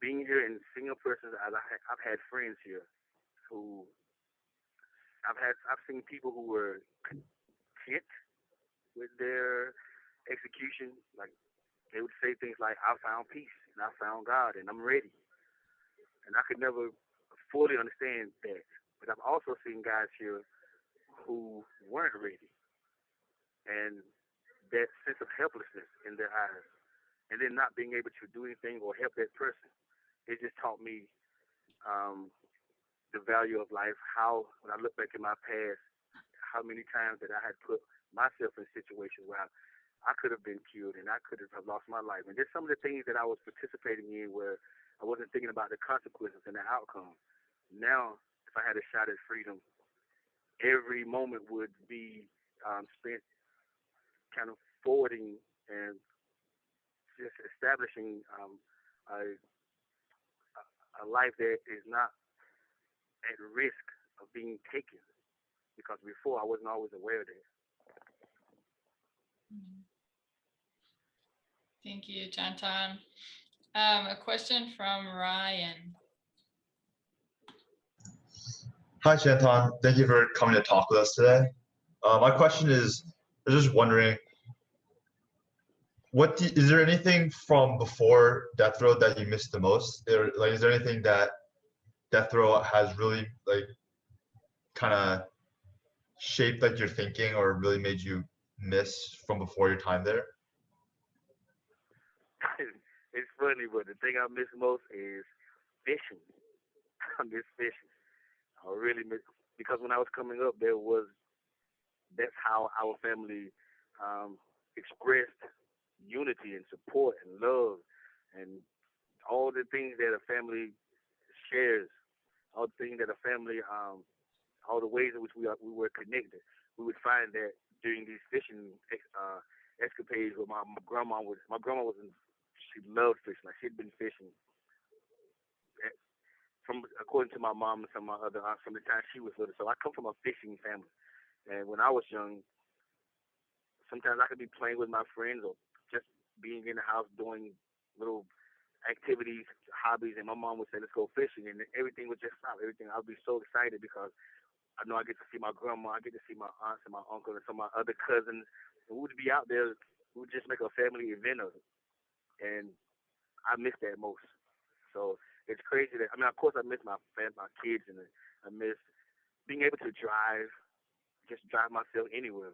C: being here and seeing a person, I've had friends here who I've seen people who were content with their execution. Like they would say things like, "I found peace and I found God and I'm ready." And I could never fully understand that. But I've also seen guys here who weren't ready, and that sense of helplessness in their eyes, and then not being able to do anything or help that person. It just taught me the value of life. How, when I look back in my past, how many times that I had put myself in situations where I could have been killed and I could have lost my life. And just some of the things that I was participating in where I wasn't thinking about the consequences and the outcome. Now, if I had a shot at freedom, every moment would be spent kind of forwarding and just establishing a life that is not at risk of being taken, because before I wasn't always aware of that.
B: Thank you, Chantan. A question from Ryan.
J: Hi, Chantan. Thank you for coming to talk with us today. My question is, I was just wondering, is there anything from before death row that you missed the most? Is there anything that death row has really like kind of shaped like your thinking or really made you miss from before your time there?
C: It's funny, but the thing I miss most is fishing. I miss fishing. I really miss, because when I was coming up, that's how our family expressed unity and support and love and all the things that a family shares, all the things that a family, all the ways in which we were connected. We would find that during these fishing escapades with my grandma she loved fishing. Like, she'd been fishing from, according to my mom and some of my other aunts, from the time she was little. So I come from a fishing family. And when I was young, sometimes I could be playing with my friends or just being in the house doing little activities, hobbies, and my mom would say, let's go fishing, and everything would just stop. Everything, I'd be so excited because I know I get to see my grandma, I get to see my aunts and my uncle and some of my other cousins, and we would be out there, we would just make a family event of it. And I miss that most. So it's crazy that, I mean, of course I miss my kids, and I miss being able to just drive myself anywhere.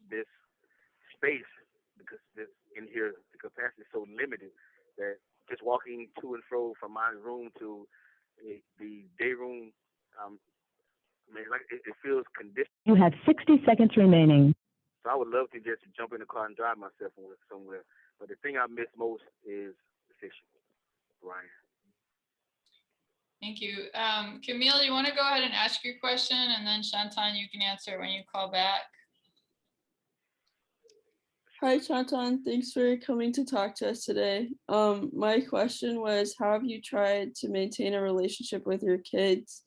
C: This space, because in here the capacity is so limited that just walking to and fro from my room to the day room, like it feels conditioned.
E: You have 60 seconds remaining.
C: So I would love to just jump in the car and drive myself somewhere. But the thing I miss most is fishing. Ryan.
B: Thank you. Camille, you want to go ahead and ask your question, and then Shantan, you can answer when you call back.
K: Hi, Chantan. Thanks for coming to talk to us today. My question was, how have you tried to maintain a relationship with your kids,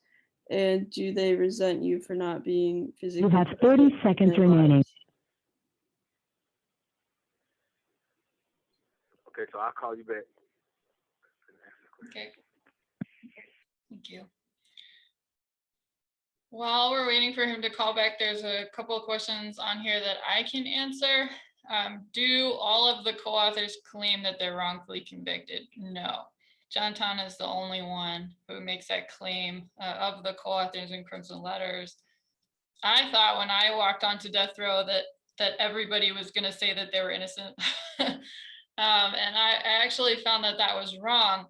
K: and do they resent you for not being physically
E: You have
K: present
E: 30
K: in
E: seconds
K: their
E: remaining.
K: lives?
C: Okay, so I'll call you back.
B: Okay. Thank you. While we're waiting for him to call back, there's a couple of questions on here that I can answer. Do all of the co-authors claim that they're wrongfully convicted? No. John Tan is the only one who makes that claim of the co-authors in Crimson Letters. I thought when I walked onto death row that everybody was going to say that they were innocent. And I actually found that was wrong.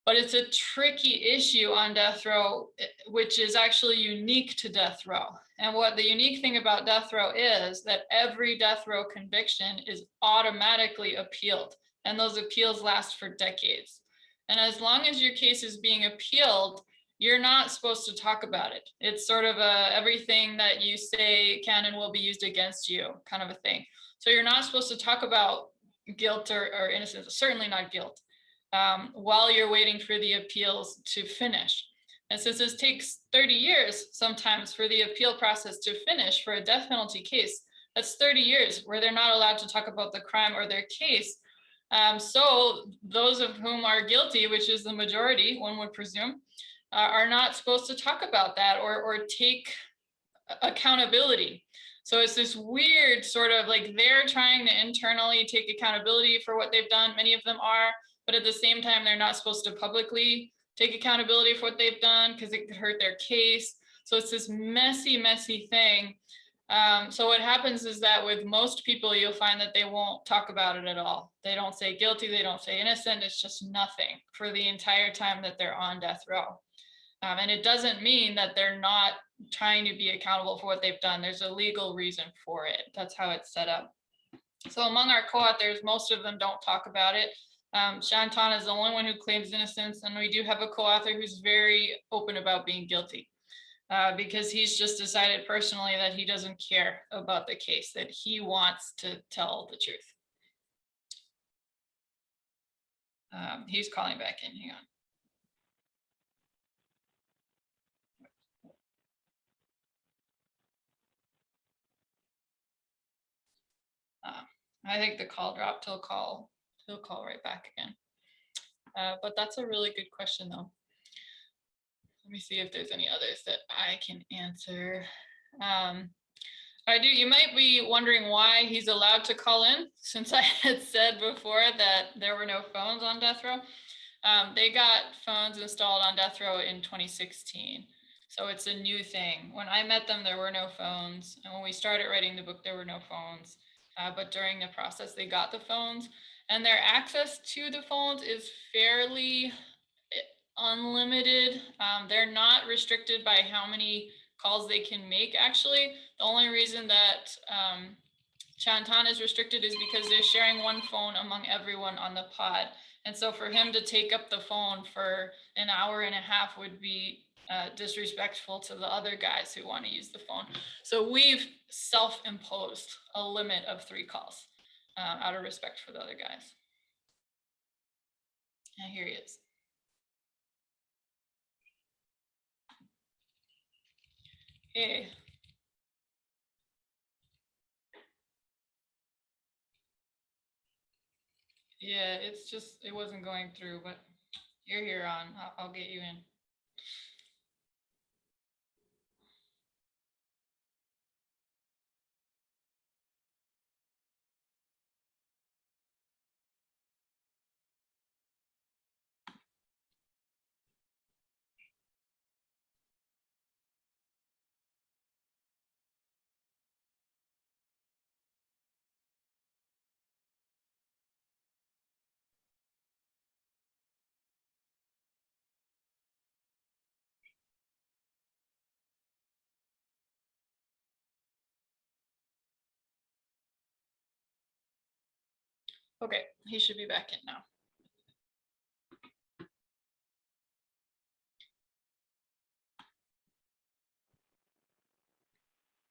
B: But it's a tricky issue on death row, which is actually unique to death row. And what the unique thing about death row is that every death row conviction is automatically appealed, and those appeals last for decades. And as long as your case is being appealed, you're not supposed to talk about it. It's sort of everything that you say can and will be used against you kind of a thing. So you're not supposed to talk about guilt or innocence, certainly not guilt, while you're waiting for the appeals to finish. And since this takes 30 years sometimes for the appeal process to finish for a death penalty case, that's 30 years where they're not allowed to talk about the crime or their case. So those of whom are guilty, which is the majority, one would presume, are not supposed to talk about that or take accountability. So it's this weird sort of like they're trying to internally take accountability for what they've done. Many of them are, but at the same time, they're not supposed to publicly take accountability for what they've done because it could hurt their case. So it's this messy, messy thing. So what happens is that with most people, you'll find that they won't talk about it at all. They don't say guilty, they don't say innocent. It's just nothing for the entire time that they're on death row. And it doesn't mean that they're not trying to be accountable for what they've done. There's a legal reason for it. That's how it's set up. So among our co-authors, most of them don't talk about it. Shantan is the only one who claims innocence, and we do have a co-author who's very open about being guilty because he's just decided personally that he doesn't care about the case, that he wants to tell the truth. He's calling back in, hang on. I think the call dropped. He'll call right back again. But that's a really good question, though. Let me see if there's any others that I can answer. I do. You might be wondering why he's allowed to call in, since I had said before that there were no phones on death row. They got phones installed on death row in 2016. So it's a new thing. When I met them, there were no phones. And when we started writing the book, there were no phones. But during the process, they got the phones. And their access to the phones is fairly unlimited. They're not restricted by how many calls they can make, actually. The only reason that Chanton is restricted is because they're sharing one phone among everyone on the pod. And so for him to take up the phone for an hour and a half would be disrespectful to the other guys who want to use the phone. So we've self-imposed a limit of 3 calls out of respect for the other guys. And here he is. Hey. Yeah, it's just, it wasn't going through, but you're here on. I'll get you in. Okay, he should be back in now.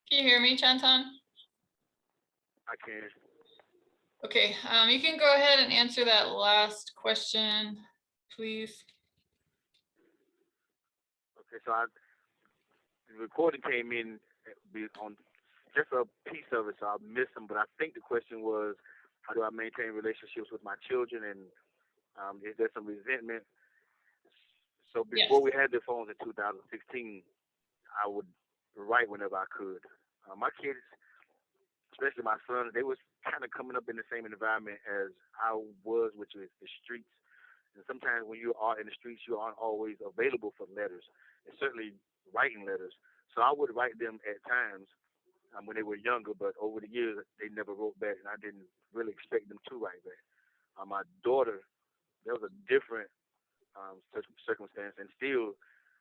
B: Can you hear me, Chanton?
C: I can.
B: Okay, you can go ahead and answer that last question, please.
C: Okay, so the recording came in on just a piece of it, so I missed them. But I think the question was, how do I maintain relationships with my children, and is there some resentment? So before we had the phones in 2016, I would write whenever I could. My kids, especially my sons, they was kind of coming up in the same environment as I was, which is the streets. And sometimes when you are in the streets, you aren't always available for letters, and certainly writing letters. So I would write them at times when they were younger, but over the years, they never wrote back, and I didn't really expect them to write back. My daughter, there was a different circumstance, and still,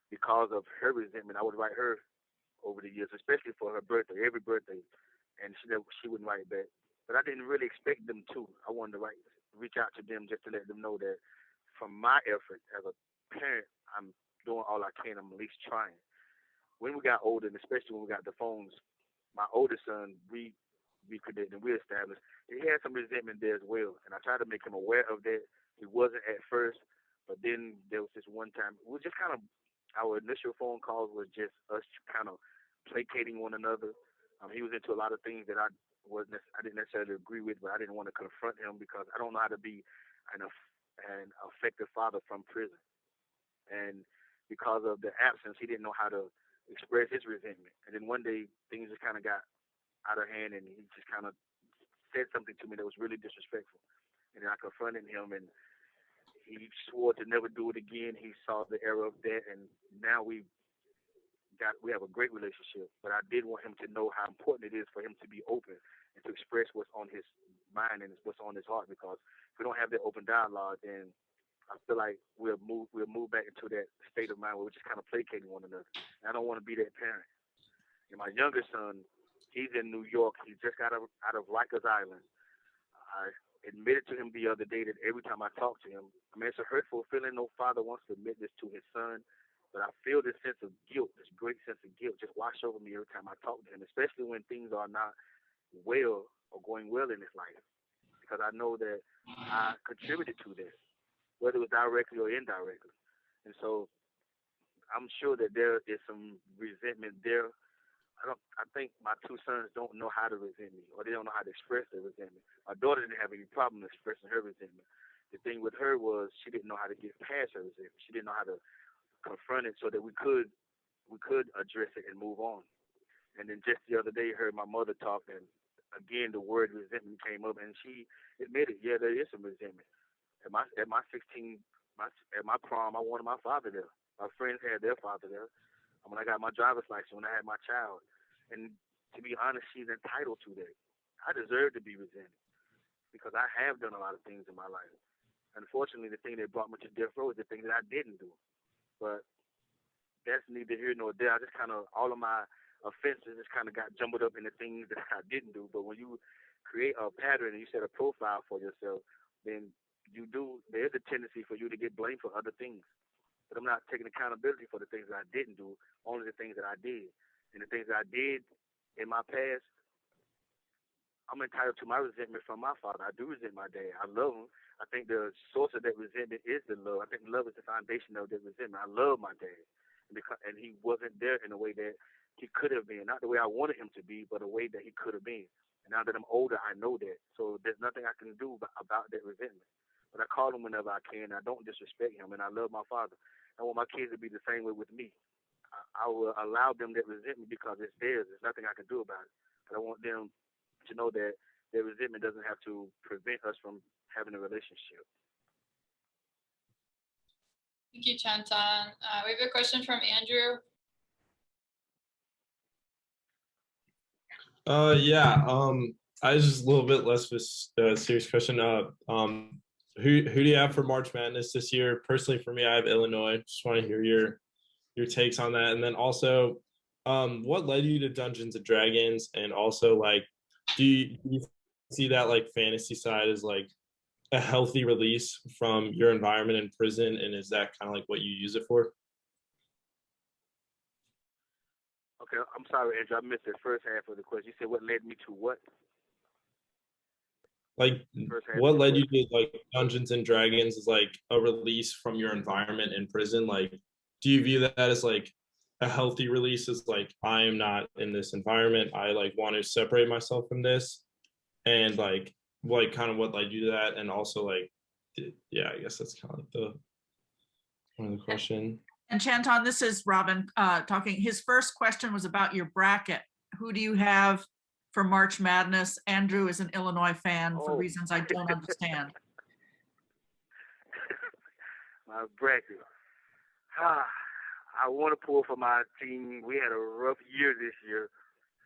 C: because of her resentment, I would write her over the years, especially for her birthday, every birthday, and she wouldn't write back. But I didn't really expect them to. I wanted to reach out to them just to let them know that from my effort as a parent, I'm doing all I can. I'm at least trying. When we got older, and especially when we got the phones, my oldest son, we reconnected and we established. He had some resentment there as well, and I tried to make him aware of that. He wasn't at first, but then there was this one time. We just kind of, our initial phone calls was just us kind of placating one another. He was into a lot of things that I didn't necessarily agree with, but I didn't want to confront him because I don't know how to be an effective father from prison. And because of the absence, he didn't know how to express his resentment. And then one day, things just kind of got out of hand, and he just kind of said something to me that was really disrespectful. And then I confronted him, and he swore to never do it again. He saw the error of that, and now we have a great relationship. But I did want him to know how important it is for him to be open and to express what's on his mind and what's on his heart. Because if we don't have that open dialogue, then I feel like we'll move back into that state of mind where we're just kind of placating one another. And I don't want to be that parent. And my youngest son, he's in New York. He just got out of Rikers Island. I admitted to him the other day that every time I talk to him, I mean, it's a hurtful feeling. No father wants to admit this to his son, but I feel this sense of guilt, this great sense of guilt just wash over me every time I talk to him, especially when things are not well or going well in his life, because I know that I contributed to this, whether it was directly or indirectly. And so I'm sure that there is some resentment there. I think my two sons don't know how to resent me, or they don't know how to express their resentment. My daughter didn't have any problem expressing her resentment. The thing with her was she didn't know how to get past her resentment. She didn't know how to confront it so that we could address it and move on. And then just the other day, heard my mother talk, and again the word resentment came up, and she admitted, yeah, there is some resentment. At my 16, at my prom, I wanted my father there. My friends had their father there. And when I got my driver's license, when I had my child, and to be honest, she's entitled to that. I deserve to be resented because I have done a lot of things in my life. Unfortunately, the thing that brought me to death row is the thing that I didn't do. But that's neither here nor there. I just kind of, all of my offenses just kind of got jumbled up in the things that I didn't do. But when you create a pattern and you set a profile for yourself, then there is a tendency for you to get blamed for other things. But I'm not taking accountability for the things that I didn't do, only the things that I did. And the things that I did in my past, I'm entitled to my resentment from my father. I do resent my dad. I love him. I think the source of that resentment is the love. I think love is the foundation of that resentment. I love my dad, and he wasn't there in a way that he could have been. Not the way I wanted him to be, but a way that he could have been. And now that I'm older, I know that. So there's nothing I can do about that resentment. But I call him whenever I can. I don't disrespect him, and I love my father. I want my kids to be the same way with me. I will allow them that resentment because it's theirs. There's nothing I can do about it. But I want them to know that their resentment doesn't have to prevent us from having a relationship.
B: Thank you, Chanton. We have a question from Andrew.
F: Yeah. I just a little bit less of a serious question. Who do you have for March Madness this year? Personally, for me, I have Illinois. Just want to hear your takes on that, and then also, what led you to Dungeons and Dragons, and also like, do you see that like fantasy side as like a healthy release from your environment in prison, and is that kind of like what you use it for?
C: Okay, I'm sorry, Andrew. I missed the first half of the question. You said what led me to what?
F: Like, what led you to like Dungeons and Dragons is like a release from your environment in prison? Like, do you view that as like a healthy release? As like, I am not in this environment. I like want to separate myself from this, and like kind of what led you to that, and also like, yeah, I guess that's kind of like the one of the question.
A: And Chanton, this is Robin talking. His first question was about your bracket. Who do you have for March Madness? Andrew is an Illinois fan for reasons I don't understand.
C: My bracket. I want to pull for my team. We had a rough year this year.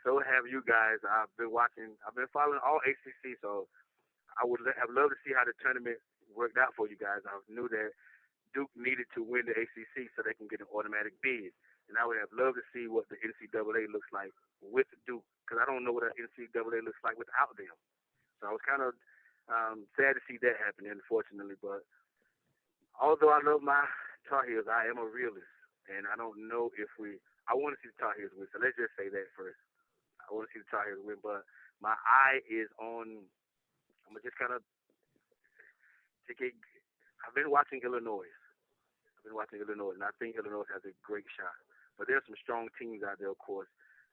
C: So have you guys. I've been following all ACC, so I would have loved to see how the tournament worked out for you guys. I knew that Duke needed to win the ACC so they can get an automatic bid. And I would have loved to see what the NCAA looks like with Duke, because I don't know what the NCAA looks like without them. So I was kind of sad to see that happen, unfortunately. But although I love my Tar Heels, I am a realist. And I don't know if I want to see the Tar Heels win. So let's just say that first. I want to see the Tar Heels win. But my eye is on, I'm going to just kind of I've been watching Illinois. And I think Illinois has a great shot. But there's some strong teams out there, of course,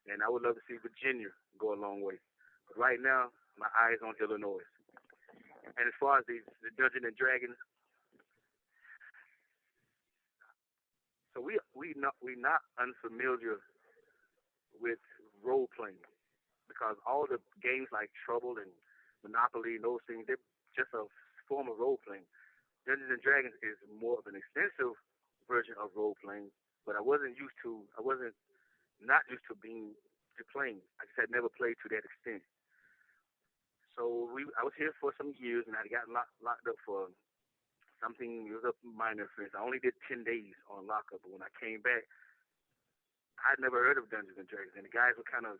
C: and I would love to see Virginia go a long way. But right now, my eye is on Illinois. And as far as the Dungeons and Dragons, so we're not unfamiliar with role playing, because all the games like Trouble and Monopoly and those things, they're just a form of role playing. Dungeons and Dragons is more of an extensive version of role playing, but I wasn't not used to playing. I just had never played to that extent. So I was here for some years, and I got locked up for something. It was a minor offense. I only did 10 days on lockup, but when I came back, I'd never heard of Dungeons and Dragons, and the guys were kind of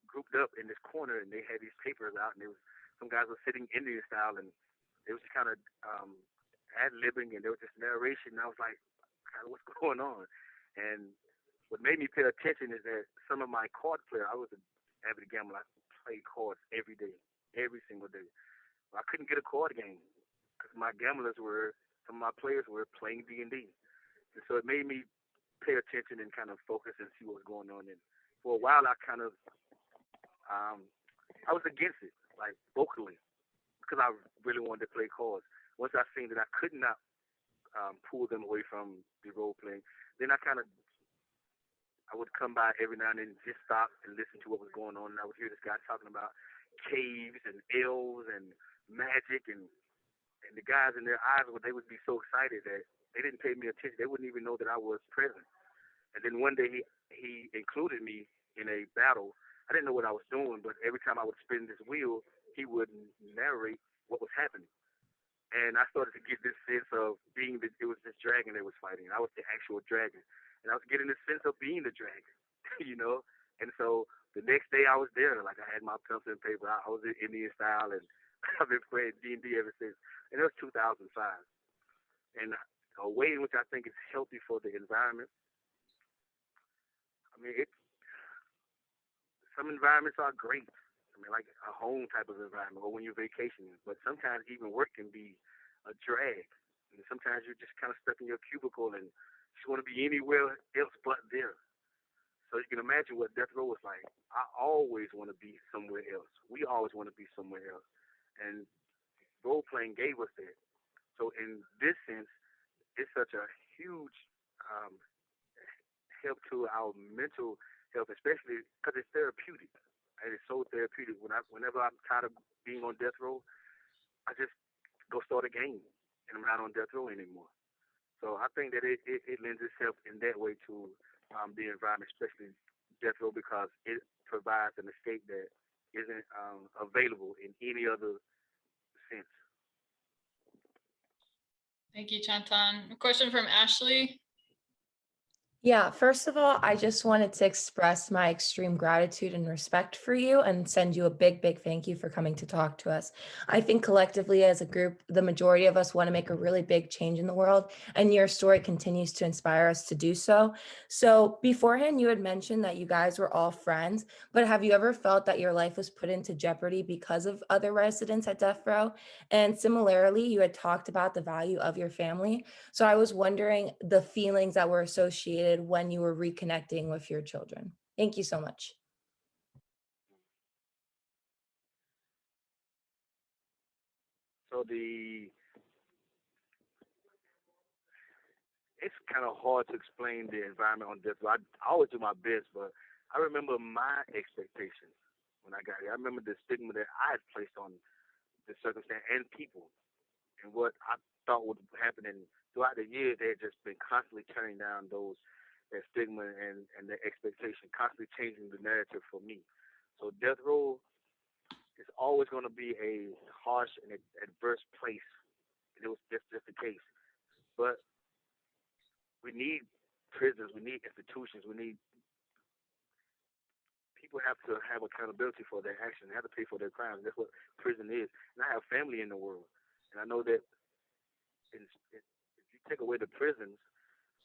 C: grouped up in this corner, and they had these papers out, and some guys were sitting Indian style, and it was just kind of ad-libbing, and there was this narration, and I was like, what's going on? And what made me pay attention is that some of my card players, I was an avid gambler. I played cards every day, every single day. I couldn't get a card game because some of my players were playing D&D. And so it made me pay attention and kind of focus and see what was going on. And for a while, I kind of, I was against it, like vocally, because I really wanted to play cards. Once I seen that I could not pull them away from the role playing, then I kind of I would come by every now and then, just stop and listen to what was going on. And I would hear this guy talking about caves and elves and magic, and the guys in their eyes, they would be so excited that they didn't pay me attention. They wouldn't even know that I was present. And then one day he included me in a battle. I didn't know what I was doing, but every time I would spin this wheel, he would narrate what was happening. And I started to get this sense of being it was this dragon they was fighting. I was the actual dragon. And I was getting this sense of being the dragon, you know? And so the next day I was there, like I had my pencil and paper. I was in Indian style, and I've been playing D&D ever since. And it was 2005. And a way in which I think is healthy for the environment. I mean, some environments are great. I mean, like a home type of environment, or when you're vacationing. But sometimes even work can be a drag. And sometimes you're just kind of stuck in your cubicle and just want to be anywhere else but there. So you can imagine what death row was like. I always want to be somewhere else. We always want to be somewhere else. And role playing gave us that. So in this sense, it's such a huge help to our mental health, especially because it's therapeutic. It is so therapeutic. Whenever I'm tired of being on death row, I just go start a game, and I'm not on death row anymore. So I think that it lends itself in that way to the environment, especially death row, because it provides an escape that isn't available in any other sense.
B: Thank you, Chantan. A question from Ashley.
L: Yeah, first of all, I just wanted to express my extreme gratitude and respect for you and send you a big, big thank you for coming to talk to us. I think collectively as a group, the majority of us want to make a really big change in the world, and your story continues to inspire us to do so. So beforehand, you had mentioned that you guys were all friends, but have you ever felt that your life was put into jeopardy because of other residents at death row? And similarly, you had talked about the value of your family. So I was wondering the feelings that were associated when you were reconnecting with your children. Thank you so much.
C: So it's kind of hard to explain the environment on death row. I always do my best, but I remember my expectations when I got here. I remember the stigma that I had placed on the circumstance and people, and what I thought would happen. And throughout the years, they had just been constantly turning down that stigma and the expectation, constantly changing the narrative for me. So death row is always going to be a harsh and adverse place. And it was just the case. But we need prisons, we need institutions, we need people have to have accountability for their actions, they have to pay for their crimes. That's what prison is. And I have family in the world. And I know that if you take away the prisons,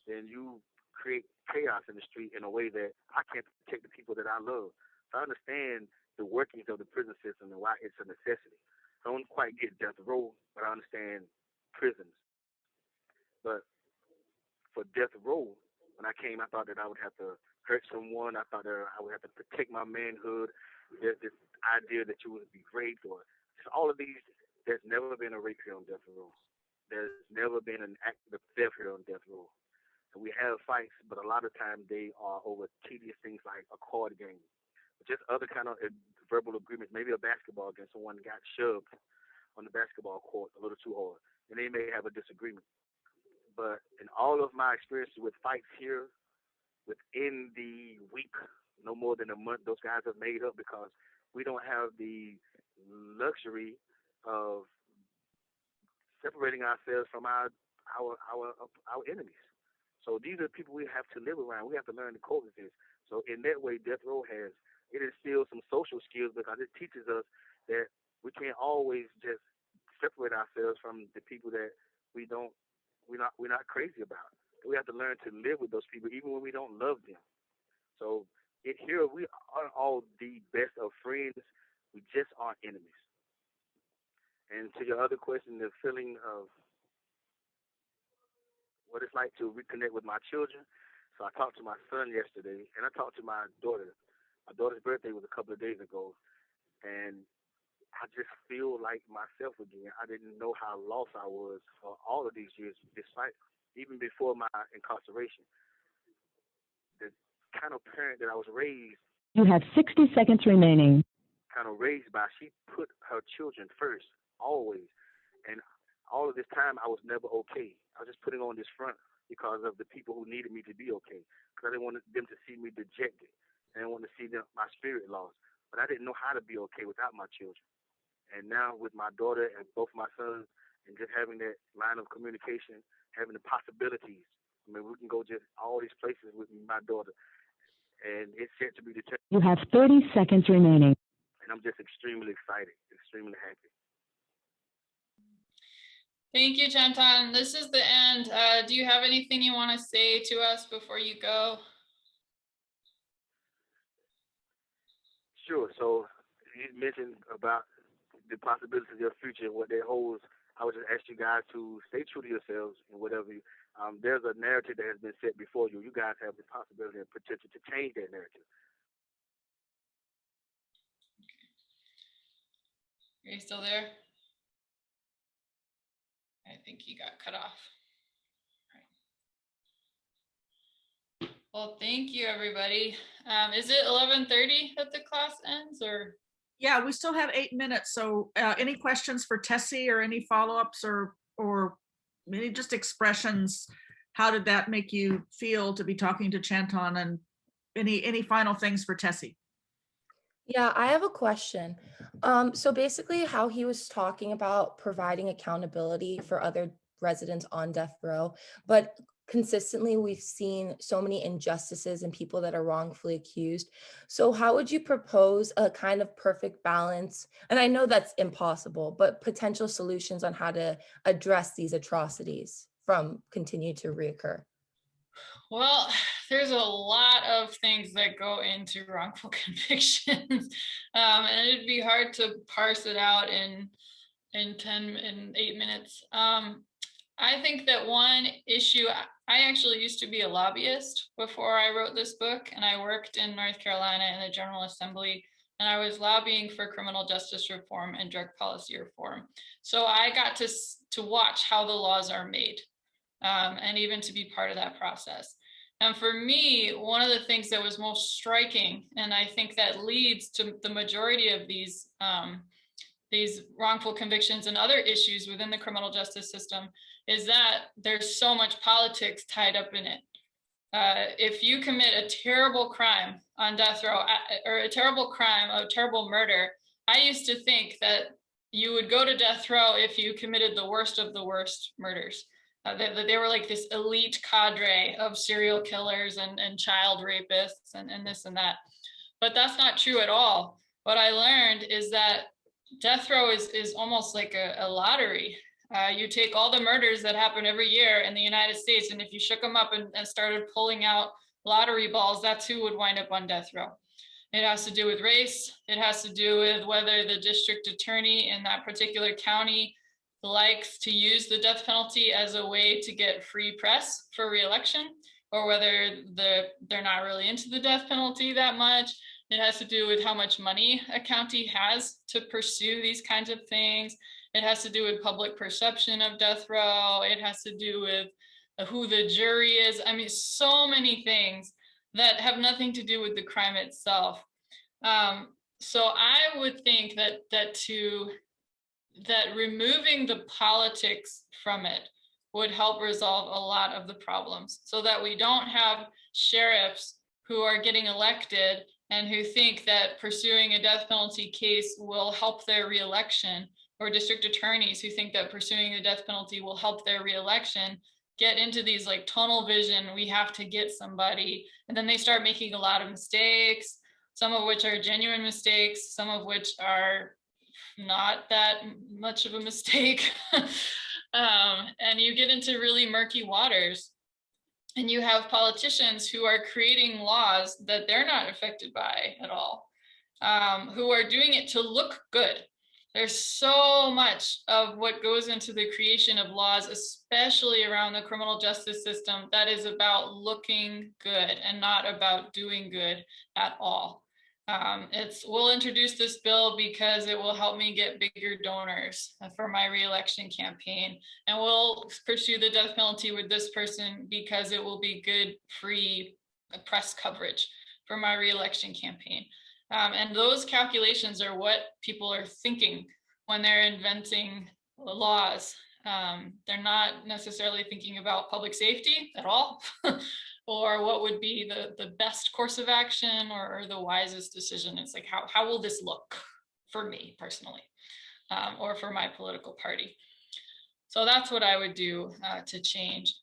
C: then you create chaos in the street in a way that I can't protect the people that I love. So I understand the workings of the prison system and why it's a necessity. I don't quite get death row, but I understand prisons. But for death row, when I came, I thought that I would have to hurt someone. I thought that I would have to protect my manhood. There's this idea that you would be raped, or just all of these. There's never been a rape here on death row. There's never been an act of theft here on death row. And we have fights, but a lot of times they are over tedious things like a card game, just other kind of verbal agreements. Maybe a basketball game, someone got shoved on the basketball court a little too hard, and they may have a disagreement. But in all of my experiences with fights here, within the week, no more than a month, those guys have made up because we don't have the luxury of separating ourselves from our enemies. So these are people we have to live around. We have to learn to coexist. So in that way, death row it instills some social skills because it teaches us that we can't always just separate ourselves from the people that we're not crazy about. We have to learn to live with those people even when we don't love them. So here we are all the best of friends. We just aren't enemies. And to your other question, the feeling of what it's like to reconnect with my children. So I talked to my son yesterday, and I talked to my daughter. My daughter's birthday was a couple of days ago, and I just feel like myself again. I didn't know how lost I was for all of these years, despite even before my incarceration. The kind of parent that I was raised
E: You have 60 seconds remaining.
C: by. She put her children first, always. And all of this time, I was never okay. I was just putting on this front because of the people who needed me to be okay. Because I didn't want them to see me dejected. I didn't want to see my spirit lost. But I didn't know how to be okay without my children. And now with my daughter and both my sons, and just having that line of communication, having the possibilities. I mean, we can go just all these places with my daughter. And it's yet to be determined.
E: You have 30 seconds remaining.
C: And I'm just extremely excited, extremely happy.
B: Thank you, Chanton. This is the end. Do you have anything you want to say to us before you go?
C: Sure. So you mentioned about the possibilities of your future and what that holds. I would just ask you guys to stay true to yourselves and whatever you, there's a narrative that has been set before you. You guys have the possibility and potential to change that narrative.
B: Are you still there? I think he got cut off. Right. Well, thank you, everybody. Is it 11:30 that the class ends, or?
A: Yeah, we still have 8 minutes. So any questions for Tessie or any follow-ups or any just expressions? How did that make you feel to be talking to Chanton, and any final things for Tessie?
L: Yeah, I have a question. So basically how he was talking about providing accountability for other residents on death row, but consistently we've seen so many injustices and people that are wrongfully accused. So how would you propose a kind of perfect balance? And I know that's impossible, but potential solutions on how to address these atrocities from continue to reoccur.
B: Well, there's a lot of things that go into wrongful convictions, and it'd be hard to parse it out in 8 minutes. I think that one issue, I actually used to be a lobbyist before I wrote this book, and I worked in North Carolina in the General Assembly, and I was lobbying for criminal justice reform and drug policy reform. So I got to watch how the laws are made, and even to be part of that process. And for me, one of the things that was most striking, and I think that leads to the majority of these wrongful convictions and other issues within the criminal justice system, is that there's so much politics tied up in it. If you commit a terrible crime on death row, or a terrible crime, a terrible murder, I used to think that you would go to death row if you committed the worst of the worst murders. They were like this elite cadre of serial killers and child rapists and this and that. But that's not true at all. What I learned is that death row is almost like a lottery. You take all the murders that happen every year in the United States, and if you shook them up and started pulling out lottery balls, that's who would wind up on death row. It has to do with race. It has to do with whether the district attorney in that particular county likes to use the death penalty as a way to get free press for re-election, or whether they're not really into the death penalty that much. It has to do with how much money a county has to pursue these kinds of things. It has to do with public perception of death row. It has to do with who the jury is. I mean, so many things that have nothing to do with the crime itself. So I would think that removing the politics from it would help resolve a lot of the problems, so that we don't have sheriffs who are getting elected and who think that pursuing a death penalty case will help their reelection, or district attorneys who think that pursuing the death penalty will help their reelection, get into these like tunnel vision, we have to get somebody, and then they start making a lot of mistakes, some of which are genuine mistakes, some of which are not that much of a mistake. And you get into really murky waters, and you have politicians who are creating laws that they're not affected by at all, who are doing it to look good. There's so much of what goes into the creation of laws, especially around the criminal justice system, that is about looking good and not about doing good at all. We'll introduce this bill because it will help me get bigger donors for my reelection campaign. And we'll pursue the death penalty with this person because it will be good, free press coverage for my reelection campaign. And those calculations are what people are thinking when they're inventing laws. They're not necessarily thinking about public safety at all, or what would be the best course of action or the wisest decision. It's like, how will this look for me personally, or for my political party? So that's what I would do to change.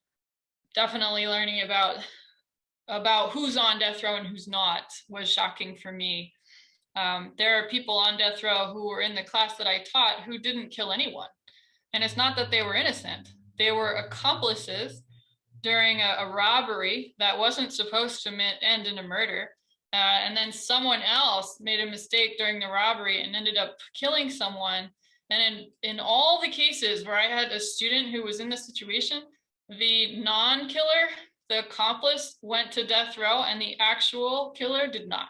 B: Definitely learning about who's on death row and who's not was shocking for me. There are people on death row who were in the class that I taught who didn't kill anyone. And it's not that they were innocent. They were accomplices during a robbery that wasn't supposed to end in a murder. And then someone else made a mistake during the robbery and ended up killing someone. And in all the cases where I had a student who was in this situation, the non-killer, the accomplice, went to death row and the actual killer did not.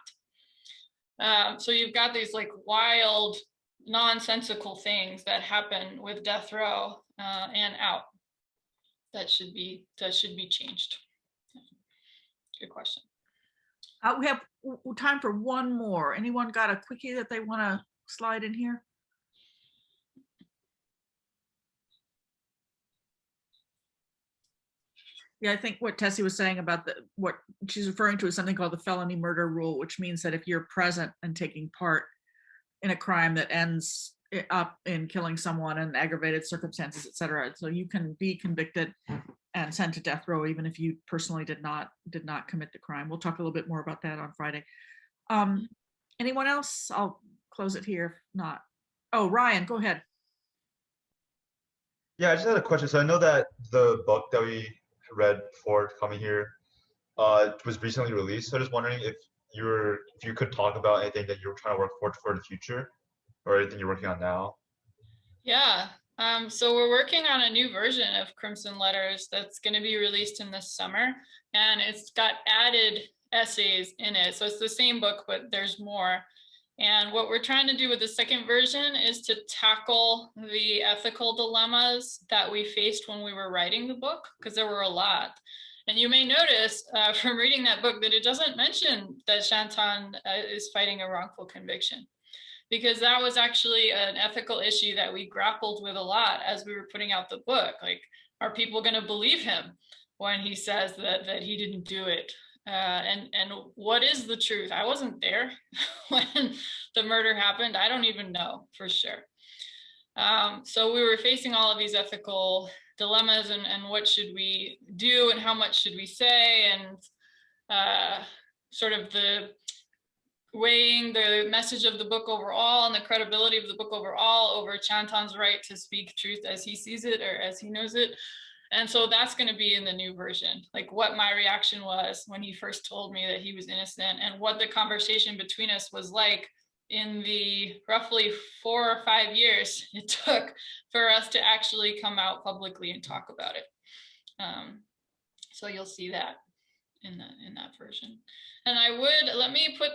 B: So you've got these like wild, nonsensical things that happen with death row and out that should be changed. Good question.
A: We have time for one more. Anyone got a quickie that they want to slide in here? Yeah, I think what Tessie was saying about what she's referring to is something called the felony murder rule, which means that if you're present and taking part in a crime that ends up in killing someone in aggravated circumstances, et cetera, so you can be convicted and sent to death row even if you personally did not commit the crime. We'll talk a little bit more about that on Friday. Anyone else? I'll close it here. If not, oh, Ryan, go ahead.
J: Yeah, I just had a question. So I know that the book that we read before coming here was recently released. So I'm just wondering if you could talk about anything that you're trying to work for the future, or anything you're working on now.
B: Yeah. So we're working on a new version of Crimson Letters that's going to be released in the summer, and it's got added essays in it. So it's the same book, but there's more. And what we're trying to do with the second version is to tackle the ethical dilemmas that we faced when we were writing the book, because there were a lot. And you may notice from reading that book that it doesn't mention that Shantan is fighting a wrongful conviction, because that was actually an ethical issue that we grappled with a lot as we were putting out the book. Like, are people going to believe him when he says that he didn't do it? And what is the truth? I wasn't there when the murder happened. I don't even know for sure. So we were facing all of these ethical dilemmas and what should we do and how much should we say, and sort of the weighing the message of the book overall and the credibility of the book overall over Chantan's right to speak truth as he sees it or as he knows it. And so that's going to be in the new version, like what my reaction was when he first told me that he was innocent, and what the conversation between us was like in the roughly 4 or 5 years it took for us to actually come out publicly and talk about it. So you'll see that in that version. And I would, let me put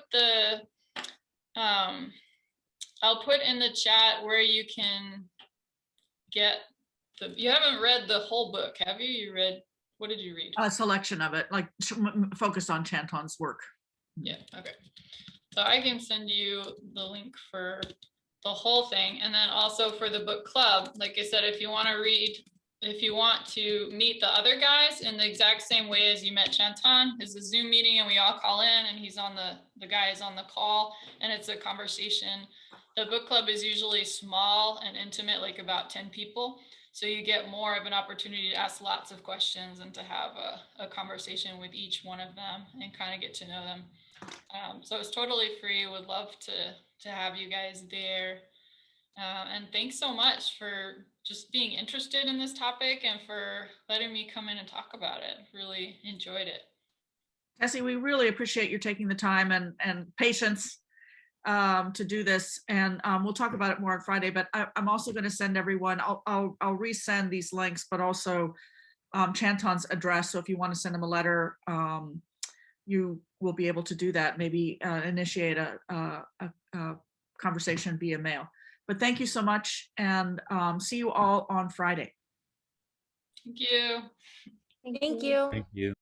B: I'll put in the chat where you can get you haven't read the whole book, have you? You read, what did you read?
A: A selection of it, like focused on Chanton's work.
B: Yeah, okay. So I can send you the link for the whole thing. And then also for the book club, like I said, if you want to read, if you want to meet the other guys in the exact same way as you met Chantan, it's a Zoom meeting and we all call in and he's on the guy is on the call and it's a conversation. The book club is usually small and intimate, like about 10 people. So you get more of an opportunity to ask lots of questions and to have a conversation with each one of them and kind of get to know them. So it's totally free. Would love to have you guys there. And thanks so much for just being interested in this topic and for letting me come in and talk about it. Really enjoyed it.
A: Tessie, we really appreciate you taking the time and patience to do this, and we'll talk about it more on Friday, but I'm also going to send everyone, I'll resend these links, but also Chanton's address, so if you want to send him a letter, you will be able to do that, maybe initiate a conversation via mail. But thank you so much, and see you all on Friday.
B: Thank you.
D: Thank you.
G: Thank you.